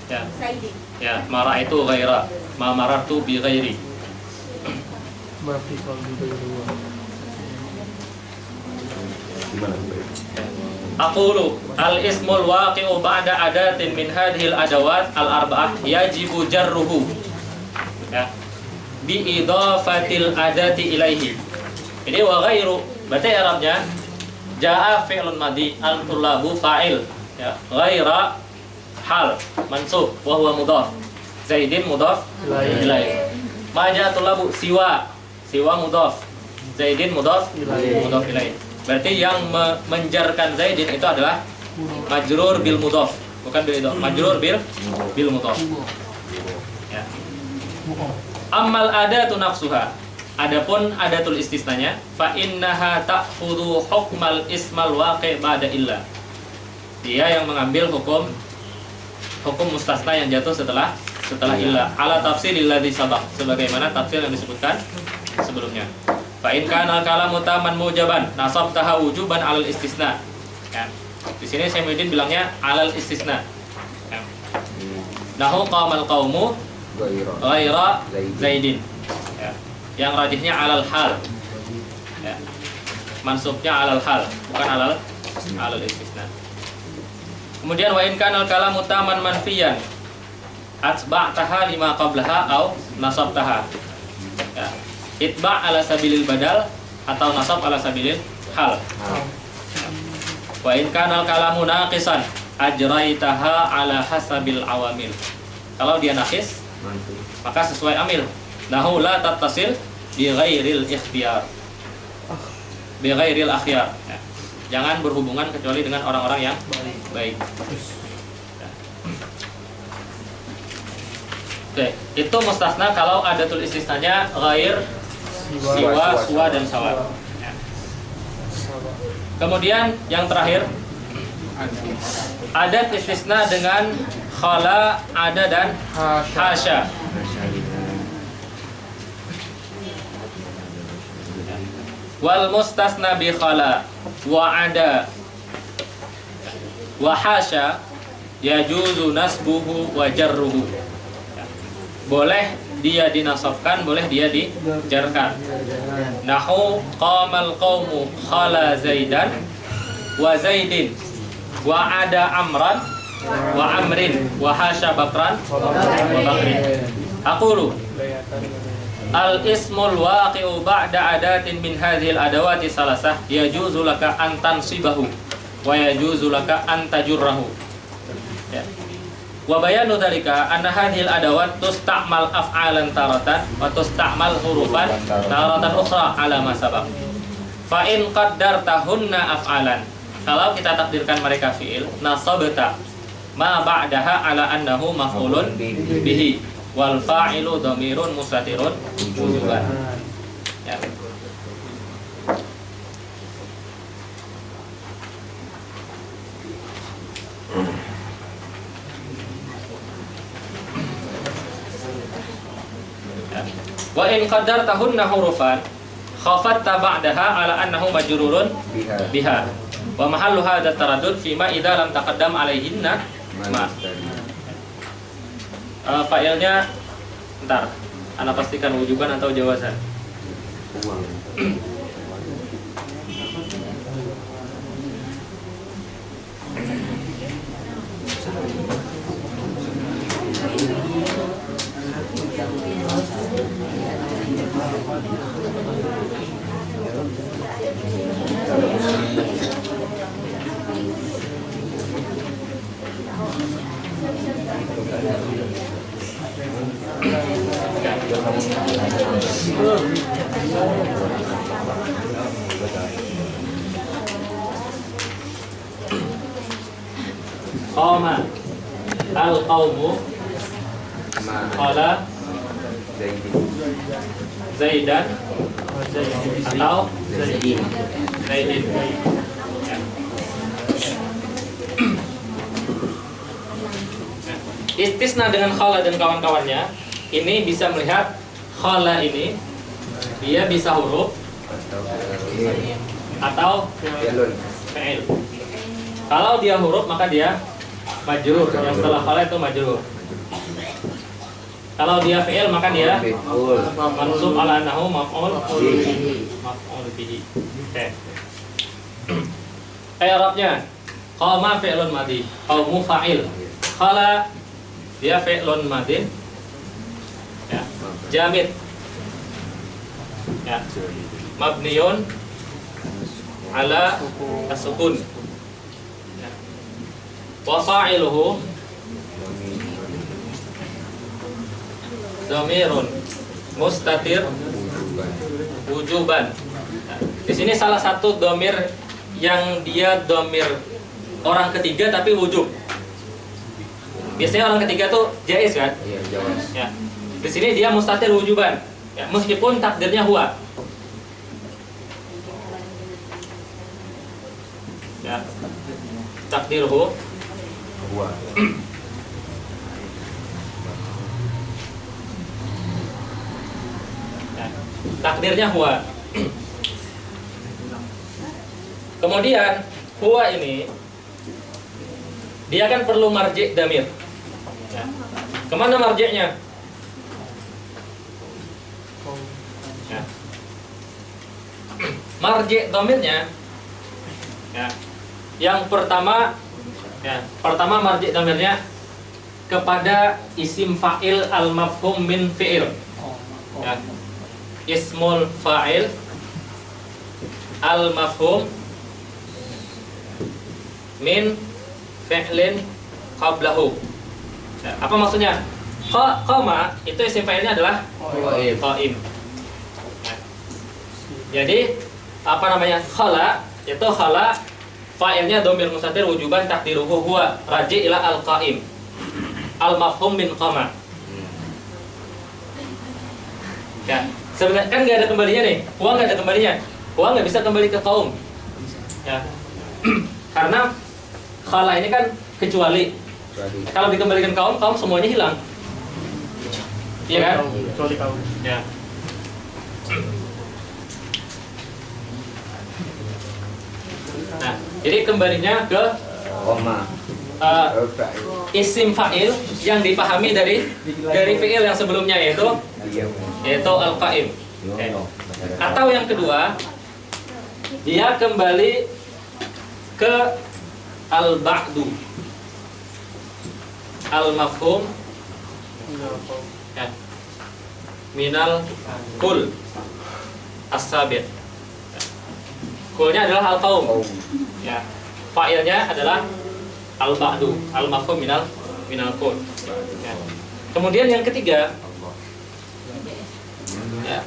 Ya. Ya, mara itu ghaira, ma marartu bi ghairi. Mafi kalau di dua. Aqulu al-ismul waqi'u ba'da adatin min hadhil adawat al-arba'ah yajibu jarruhu. Ya. Bi idafatil adati ilaihi. Jadi wa ghairu, berarti Arabnya jaa fi'lun madhi al-tullabu fa'il. Ya, ghaira hal mansub wa huwa mudhaf. Zaidin mudhaf ilaih. Ma jaa tulabu siwa mudhaf, Zaidin mudhaf ilaih. Berarti yang menjarkan Zaidin itu adalah majrur bil mudhaf, bukan bil idhaf. Majrur bil mudhaf. Ya. Ammal adatu nafsuha. Adapun adatul istisnanya, fa innaha ta'khudhu hukmal ismal waqi' ba'da illa. Dia yang mengambil hukum mustasna yang jatuh setelah illa, ala tafsiril ladzi sabaq, sebagaimana tafsir yang disebutkan sebelumnya. Fa in kana kalamu taman mujaban nasabtaha wujuban alal istisna. Ya. Di sini Syaikhudin bilangnya alal istisna. Ya. Nahu qamal qaumu ghaira Zaidin. Ya. Yang rajihnya alal hal. Ya. Mansubnya alal hal, bukan alal istisna. Kemudian wa in kana al-kalamu taman manfiyan atba'taha lima qablaha au nasabtaha. Ya. Itba' ala sabilil badal atau nasab ala sabilil hal. Wa in kana al-kalamu naqisan ajraitaha ala hasabil awamil. Kalau dia naqis maka sesuai amil. Nahu la tattasil bi ghairil ikhtiyar. Bi ghairil akhyar. Ya. Jangan berhubungan kecuali dengan orang-orang yang baik. Oke, itu mustasna kalau adatul istisnanya ghair, siwa, suwa, dan sawa. Ya. Kemudian yang terakhir, adat istisna dengan khala, ada, dan hasya. Wal mustasna bi khala wa ada wa hasya yajuzu nasbuhu wa jarruhu. Boleh dia dinasabkan, boleh dia dijarkan. Nahu qamal qaumu khala Zaidan wa Zaidin wa ada Amran wa Amrin wa hasya Bakran wa Bakrin. Aqulu al-ismul waqi'u ba'da adatin min hadhil adawati salasah yajuzu laka an tansibahu wa yajuzu laka an tajurrahu. Ya. Wa bayanu dzalika anna hadhil adawat tusta'mal af'alan taratan wa tusta'mal hurufan taratan ukhra ala ma sabaq. Fa in qaddartahunna af'alan, kalau kita takdirkan mereka fi'il, nasabta ma ba'daha ala annahu maf'ulun bihi wal fa'ilu dhamirun mustatirun wujuban. Ya. Wa in qaddartahunna hurufan khafatta ba'daha ala annahu majrurun biha wa mahallu hadha taraddud fima idza lam taqaddam alaihinna ma. Fa'ilnya ntar Anda pastikan wujuban atau jawazan. Qama al-qawmu qala Zaidan atau Zaidin. Istisna dengan khala dan kawan-kawannya ini bisa melihat khala ini dia bisa huruf atau fi'il. Kalau dia huruf maka dia majrur, yang setelah khala itu majrur. Kalau dia fi'il maka dia mansub ala annahu maf'ul bihi. Oke. I'rabnya qama fi'lun madhi, qaumu fa'il. Khala dia fi'lun madin. Ya. Jamid. Ya. Mabniyun ala as-sukun. Wa fa'iluhu dhamirun mustatir wujuban. Nah, di sini salah satu dhamir yang dia dhamir orang ketiga tapi wujub. Biasanya orang ketiga tuh jaiz kan? Iya, jawaz. Ya. Di sini dia mustatir wujuban. Ya, meskipun takdirnya huwa. Ya. Takdirhu Huwa. ya. Takdirnya huwa. Kemudian huwa ini dia kan perlu marji' damir. Ya. Kemana marji'nya? Ya. Marji' damirnya ya. Yang pertama marji' damirnya kepada isim fa'il al-mafhum min fi'il. Ya. Ismul fa'il al-mafhum min fi'lin qablahu. Ya, apa maksudnya? Qama itu isim fa'ilnya adalah qaim. Ya. Jadi apa namanya? Khala itu khala fa'ilnya dhamir mustatir wujuban takdiruhu huwa raji' ila al-qaim. Al-mafhum min qama. Ya, sebenarnya kan nggak ada kembalinya nih. Huwa nggak ada kembalinya. Huwa nggak bisa kembali ke kaum. Ya. Karena khala ini kan kecuali. Kalau dikembalikan kaum semuanya hilang. Iya kan? Kecuali kaum. Ya. Nah, jadi kembalinya ke Koma. isim fa'il yang dipahami dari fi'il yang sebelumnya yaitu al-qaim. Okay. Atau yang kedua, dia kembali ke al-ba'du. Al-mafhum ya. Minal kul as-sabit. Kulnya adalah al-qaum. Ya. Fa'ilnya adalah al-ba'du, al-mafhum minal kul. Ya. Kemudian yang ketiga ya.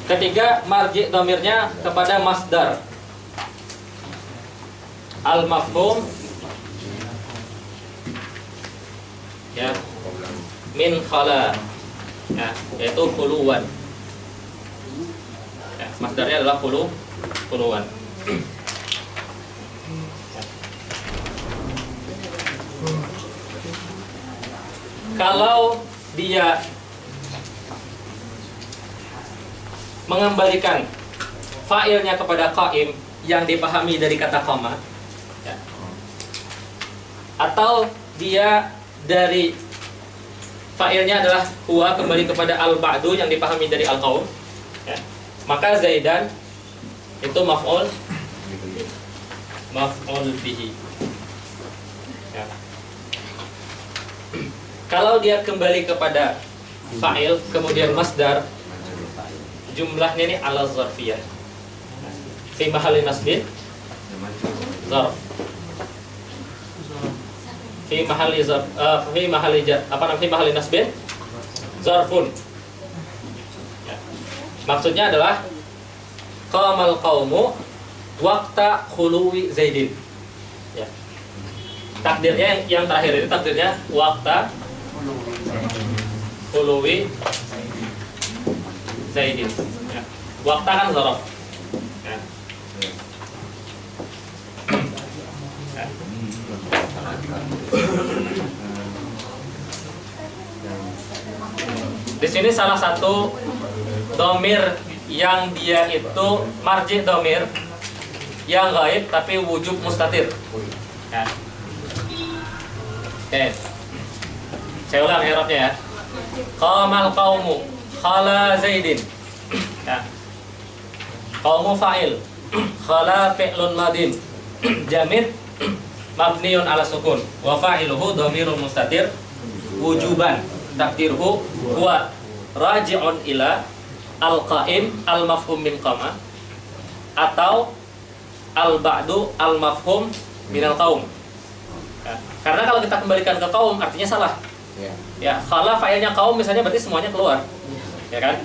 Ketiga marji' dhamirnya kepada masdar al-mafhum ya min khala ya, yaitu khuluwan. Ya, masdarnya adalah khuluwan. Ya. Kalau dia mengembalikan fa'ilnya kepada qaim yang dipahami dari kata qama ya. Atau dia dari fa'ilnya adalah huwa kembali kepada al-ba'du yang dipahami dari al-qaum ya. Maka Zaidan itu maf'ul bihi ya. Kalau dia kembali kepada fa'il kemudian masdar, jumlahnya ini ala zarfiyah fi mahalli nasbin zarf fi mahalli nasbin zarfun ya. Maksudnya adalah qamal qaumu waqta khuluwi Zaidin ya. Takdirnya yang terakhir itu takdirnya waqta khuluwi Zaidin ya. Waqta kan zarf ya. Ya. Di sini salah satu dhamir yang dia itu marji' dhamir yang gaib tapi wujub mustatir ya. Oke. Saya ulang i'rabnya ya. Qamal qaumu khala Zaidin ya. Qaumu fa'il khala fi'lun madin jamid mabniun ala sukun wa fa'iluhu dhamirun mustatir wujuban takdirhu huwa raji'un ila al-qaim al-mafhum min qama atau al-ba'du al-mafhum min al-qaum Ya. Karena kalau kita kembalikan ke kaum artinya salah. Ya. Ya, khala fa'ilnya kaum misalnya berarti semuanya keluar. Ya kan?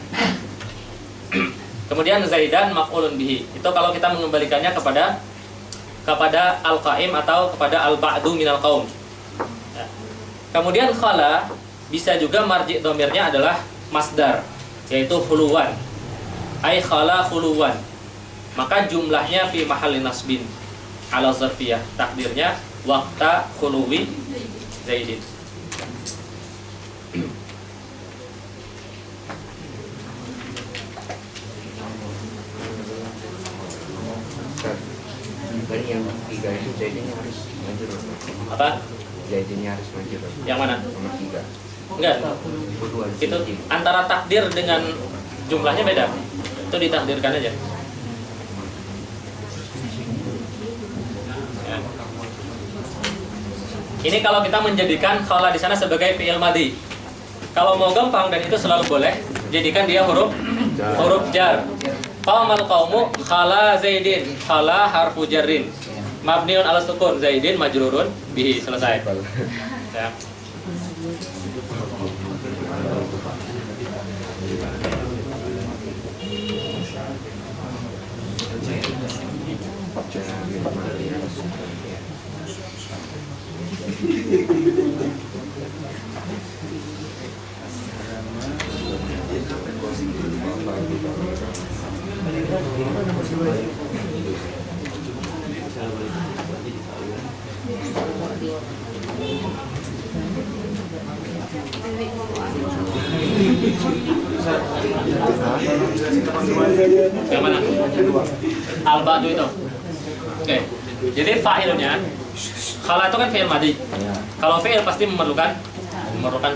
Kemudian Zaidan maf'ulun bihi. Itu kalau kita mengembalikannya kepada al-qaim atau kepada al-ba'du minal qaum. Ya. Kemudian khala bisa juga marji domirnya adalah masdar, yaitu khuluwan. Ai khala khuluwan. Maka jumlahnya fi mahalli nasbin ala zarfiyah. Takdirnya waqta khuluwi Zaidin. Tadi yang 3 itu Zaidinnya harus maju. Apa? Zaidinnya harus maju. Yang mana? Nomor 3. Enggak. Itu antara takdir dengan jumlahnya beda. Itu ditakdirkan aja. Ya. Ini kalau kita menjadikan khala di sana sebagai fi'il madhi. Kalau mau gampang dan itu selalu boleh, jadikan dia huruf jar. Qamal qaumu khala Zaidin. Khala harfu jarrin. Mabniun ala sukun, Zaidin majrurun bihi. Selesai. Ya. Yang mana? Al-ba'du itu. Oke. Jadi fa'ilnya khala itu kan fi'il madhi. Kalau fi'il pasti memerlukan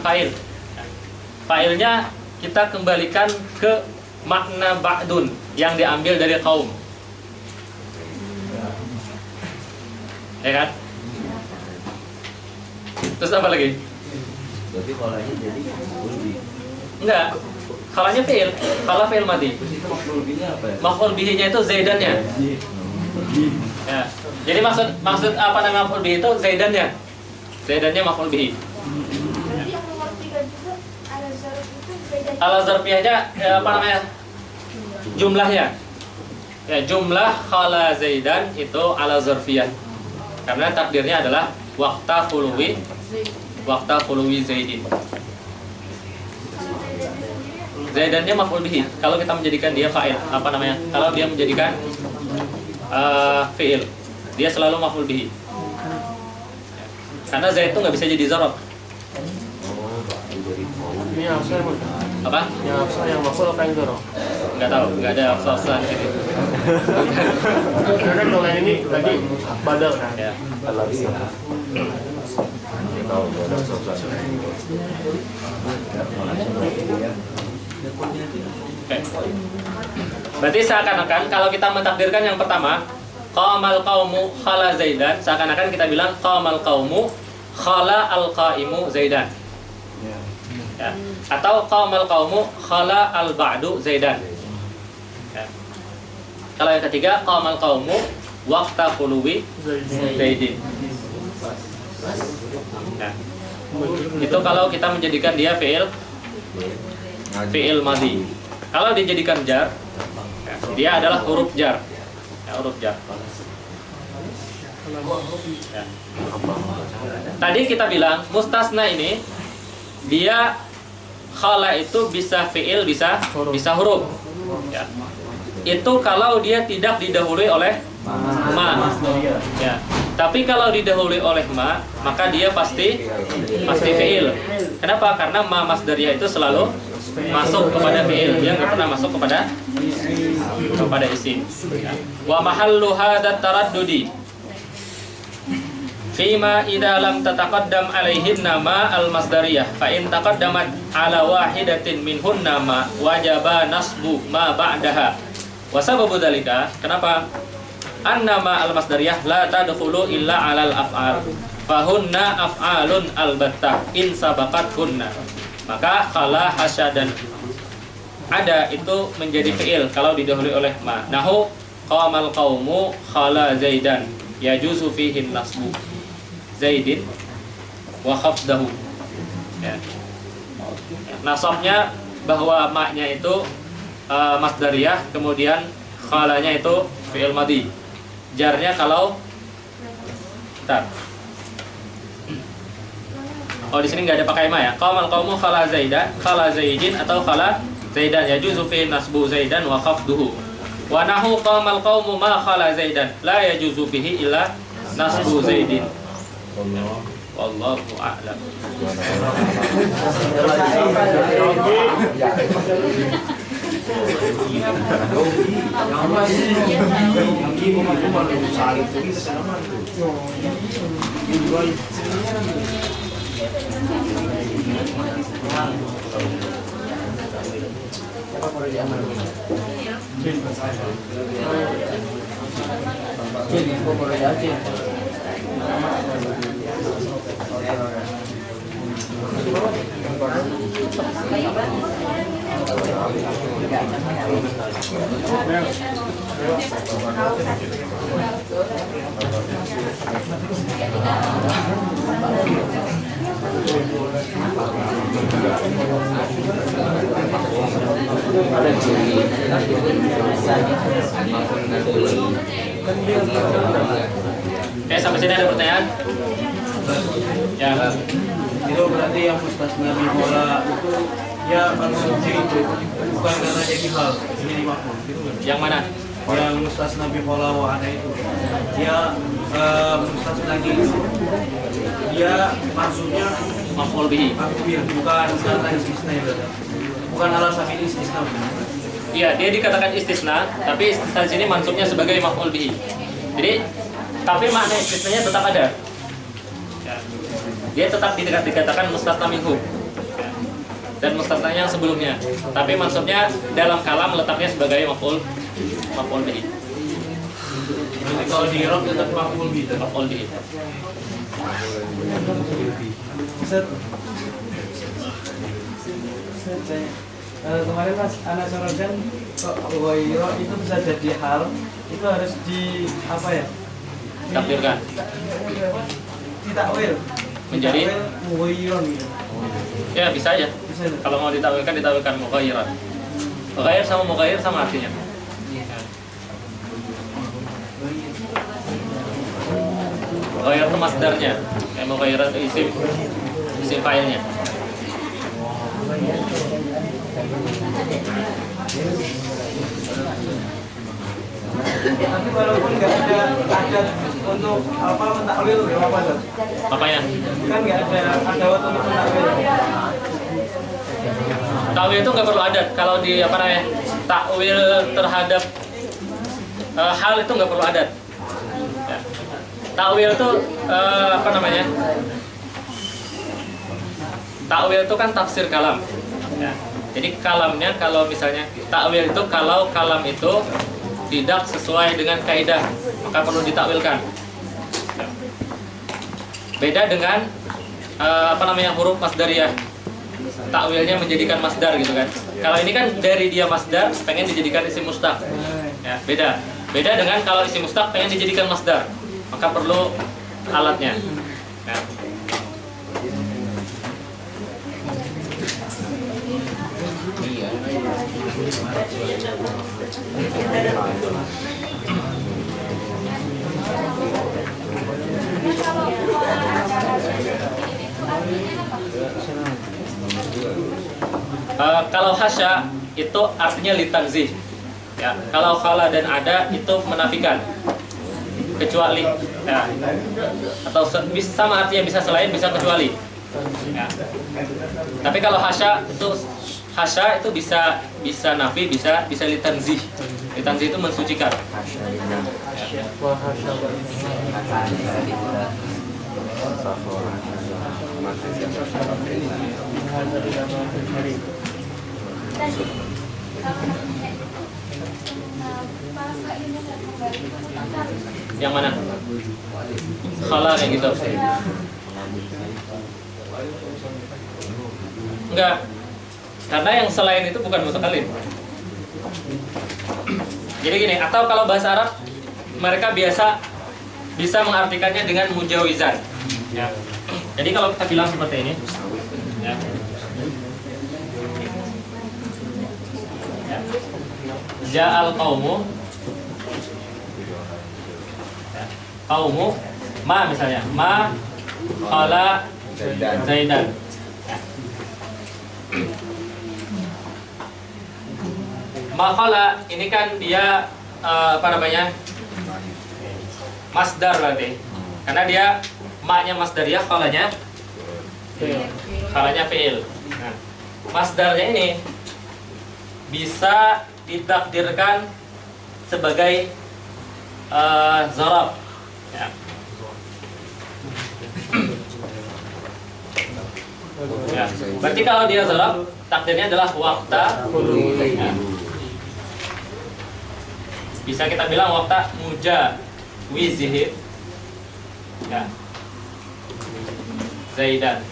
fa'il. Fa'ilnya kita kembalikan ke makna ba'dun yang diambil dari kaum. Ya kan? Terus apa lagi? Berarti khalanya jadi ulbi. Enggak. Khalanya fi'il. Khala fi'il madhi. Itu maf'ul bihi apa ya? Maf'ul bihi-nya itu zaidannya. Ya. Jadi maksud apa nama maf'ul bihi itu zaidannya. Zaidannya maf'ul bihi. Berarti yang nomor 3 juga ada zarf itu beda. Ala zarfiyahnya apa namanya? Jumlahnya. Ya, jumlah khala Zaidan itu ala zarfiyah. Karena takdirnya adalah waqta khuluwi Zaidin. Zaidannya maf'ul bihi. Kalau kita menjadikan dia fa'il, apa namanya? Kalau dia menjadikan fi'il, dia selalu maf'ul bihi. Karena Zaid itu nggak bisa jadi zarf. Ini asal yang Apa? yang asal yang maful apa yang dorong? Nggak tahu, nggak ada afsal di situ. Karena kan kalau yang ini tadi badal kan. Ya. Oke. Berarti seakan-akan kalau kita mentakdirkan yang pertama, qamal qaumu khala Zaidan, seakan-akan kita bilang qamal qaumu khala al-qaimu Zaidan. Ya. Atau qamal qaumu khala al-ba'du Zaidan. Ya. Kalau yang ketiga, qamal qaumu waqta khuluwi Zaidin. Ya. Itu kalau kita menjadikan dia fi'il madhi. Kalau dijadikan jar, ya, dia adalah huruf jar. Ya, huruf jar. Ya. Tadi kita bilang mustasna ini dia khala itu bisa fi'il, bisa huruf. Ya. Itu kalau dia tidak didahului oleh ma. Ya. Tapi kalau didahului oleh ma, maka dia pasti fi'il. Kenapa? Karena ma masdariyah itu selalu masuk kepada fi'il, dia nggak pernah masuk kepada isim. Ya. Wa mahallu hadat taraddudi fima idza lam tataqaddam alaihin nama al-masdariyah fa in taqaddamat ala wahidatin minhun nama wajaba nasbu ma ba'daha. Wa sababu dzalika, kenapa? Annama al-masdariyah la tadkhulu illa 'alal af'al. Fahunna af'alun albattah in sabaqat hunna. Maka khala hasya dan ada itu menjadi fi'il kalau didahului oleh ma. Nahu qamal qaumu khala Zaidan yajuzu fihi nasbu. Zaidin wa khafdahu. Ya. Nasabnya bahwa maknya itu masdariyah, kemudian khalanya itu fi'il madhi. Jarnya kalau oh di sini nggak ada pakai ma ya. Qamal qaumu khala Zaidan, khala Zaidin atau khala Zaidan, yajuzu fi nasbu Zaidan wa khafduhu. Wa nahu qamal qaumu ma khala Zaidan, la yajuzu bihi illa nasbu Zaidin. Wallahu a'lam. Oke, sampai sini ada pertanyaan? Ya. Itu berarti yang mustasna bi bola itu ya konsumsi itu bukan karena jadi hal jadi mafhum gitu kan? Yang mana? Yang mustasna bi bola wa ada itu dia mustasna itu dia maksudnya Maf'ul bihi. bukan kata istisna itu, bukan alasan ini istisna. Iya, dia dikatakan istisna, tapi istisna di sini maksudnya sebagai maf'ul bihi. Jadi, tapi makna istisnanya tetap ada. Ya. Dia tetap dikatakan mustasna minhu. Ya. Dan mustasnanya yang sebelumnya. Tapi maksudnya dalam kalam letaknya sebagai maf'ul bihi. Jadi kalau di Arab tetap maf'ul bihi. Maf'ul bihi. Kemarin Mas Ana sorotkan kok ghairo itu bisa jadi hal, itu harus di apa ya? Takdirkan. Ditakwil. Menjadi mughayyiran gitu. Ya, bisa aja. Kalau mau ditakwilkan mughayyiran. Mughayyir sama mughayyir sama artinya. Mughayyir itu masdarnya. Kayak mughayyiran itu isim fa'ilnya. Tapi walaupun nggak ada adat untuk apa mentakwil ya apa tuh? Apanya? Kan nggak ada adat untuk mentakwil. Takwil itu nggak perlu adat. Kalau di apa namanya takwil terhadap hal itu nggak perlu adat. Ya. Takwil itu apa namanya? Takwil itu kan tafsir kalam. Ya. Jadi kalamnya kalau misalnya takwil itu kalau kalam itu tidak sesuai dengan kaidah maka perlu ditakwilkan. Ya. Beda dengan apa namanya huruf masdariyah. Takwilnya menjadikan masdar gitu kan. Kalau ini kan dari dia masdar pengen dijadikan isim mustaq. Ya, beda. Beda dengan kalau isim mustaq pengen dijadikan masdar. Maka perlu alatnya. Ya. Kalau hasya itu artinya litanzih. Ya, kalau khala dan ada itu menafikan. Kecuali ya. Atau sama artinya bisa selain bisa kecuali. Ya. Tapi kalau hasya itu bisa nafi, bisa litanzih. Litanzih itu mensucikan. Yang mana? Khala kayak gitu. Enggak. Karena yang selain itu bukan mutakallim. Jadi gini, atau kalau bahasa Arab mereka biasa bisa mengartikannya dengan mujawizan. Ya. Jadi kalau kita bilang seperti ini, ya. Ya. Ja'al qaumu, ya. Qaumu, ma misalnya, ma khala Zaidan. Ya. Ma khala ini kan dia apa namanya? Masdar berarti. Karena dia maknya masdariyah, khalanya fi'il. Nah, masdarnya ini bisa ditakdirkan sebagai zarab. Ya. Ya. Berarti kalau dia zarab, takdirnya adalah waqta. Ya. Bisa kita bilang waqta mujawizihi, ya, Zaidan,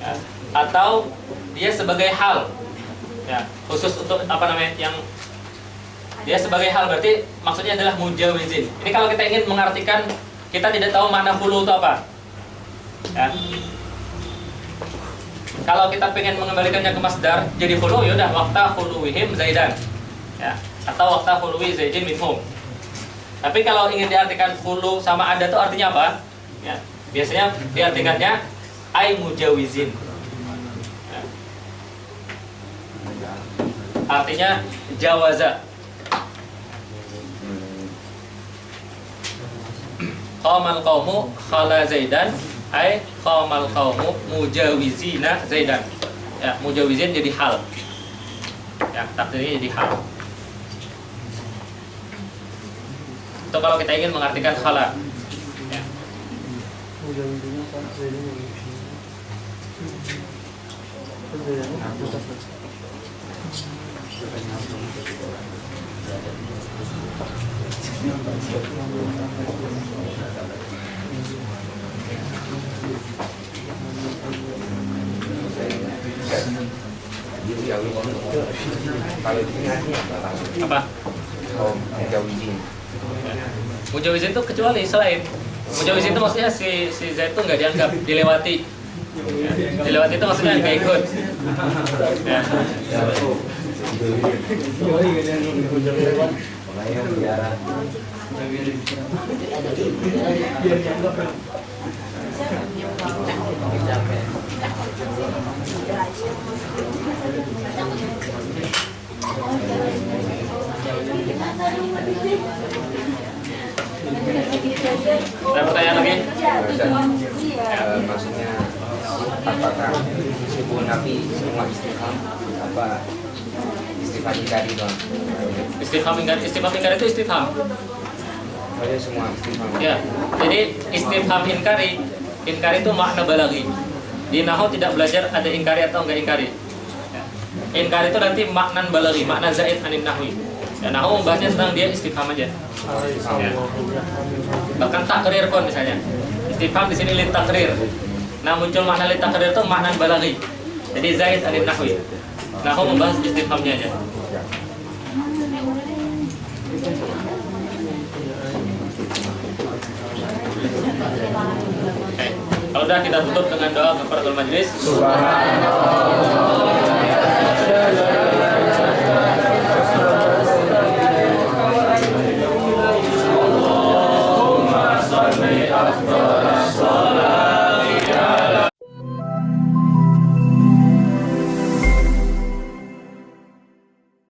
ya. Atau dia sebagai hal, ya, khusus untuk apa namanya, yang dia sebagai hal berarti maksudnya adalah mujawizin. Ini kalau kita ingin mengartikan, kita tidak tahu makna hulu itu apa, ya. Kalau kita pengen mengembalikannya ke masdar jadi hulu, yaudah waqta huluwihim Zaidan, ya, atau waqta huluwi Zaidin minhum. Tapi kalau ingin diartikan hulu sama ada itu artinya apa? Ya, biasanya diartikannya ay mujawizin. Ya. Artinya jawaza. Qamal qaumu khala Zaidan ay qamal qaumu mujawizina Zaidan. Ya, mujawizin jadi hal. Ya, takdirnya jadi hal. Itu kalau kita ingin mengartikan khala. Ya. Kalau ini Apa? Oh, mujawizin. Mujawizin itu kecuali selain mujawizin itu maksudnya si Zaid itu nggak dianggap, dilewati. Ya. Dilewati itu maksudnya nggak ikut. Ya. Ada pertanyaan lagi? Maksudnya apakah subuh Nabi semua istifham apa istifham ingkari doang? Istifham ingkari itu istifham. Oh ya, semua istifham. Ya, jadi istifham inkari itu makna balaghi. Di nahwu tidak belajar ada inkari atau enggak inkari. Ya. Inkari itu nanti maknan balaghi, makna zaid anin nahwi. Ya, nahwu membahasnya tentang dia istifham aja. Ya. Bahkan takrir pun misalnya. Istifham di sini lit takrir. Nah, muncul makna lit takrir itu maknan balaghi. Jadi zaid anin nahwi. Nahwu membahas istifhamnya aja. Kalau udah kita tutup dengan doa kafaratul majlis. Subhanallah.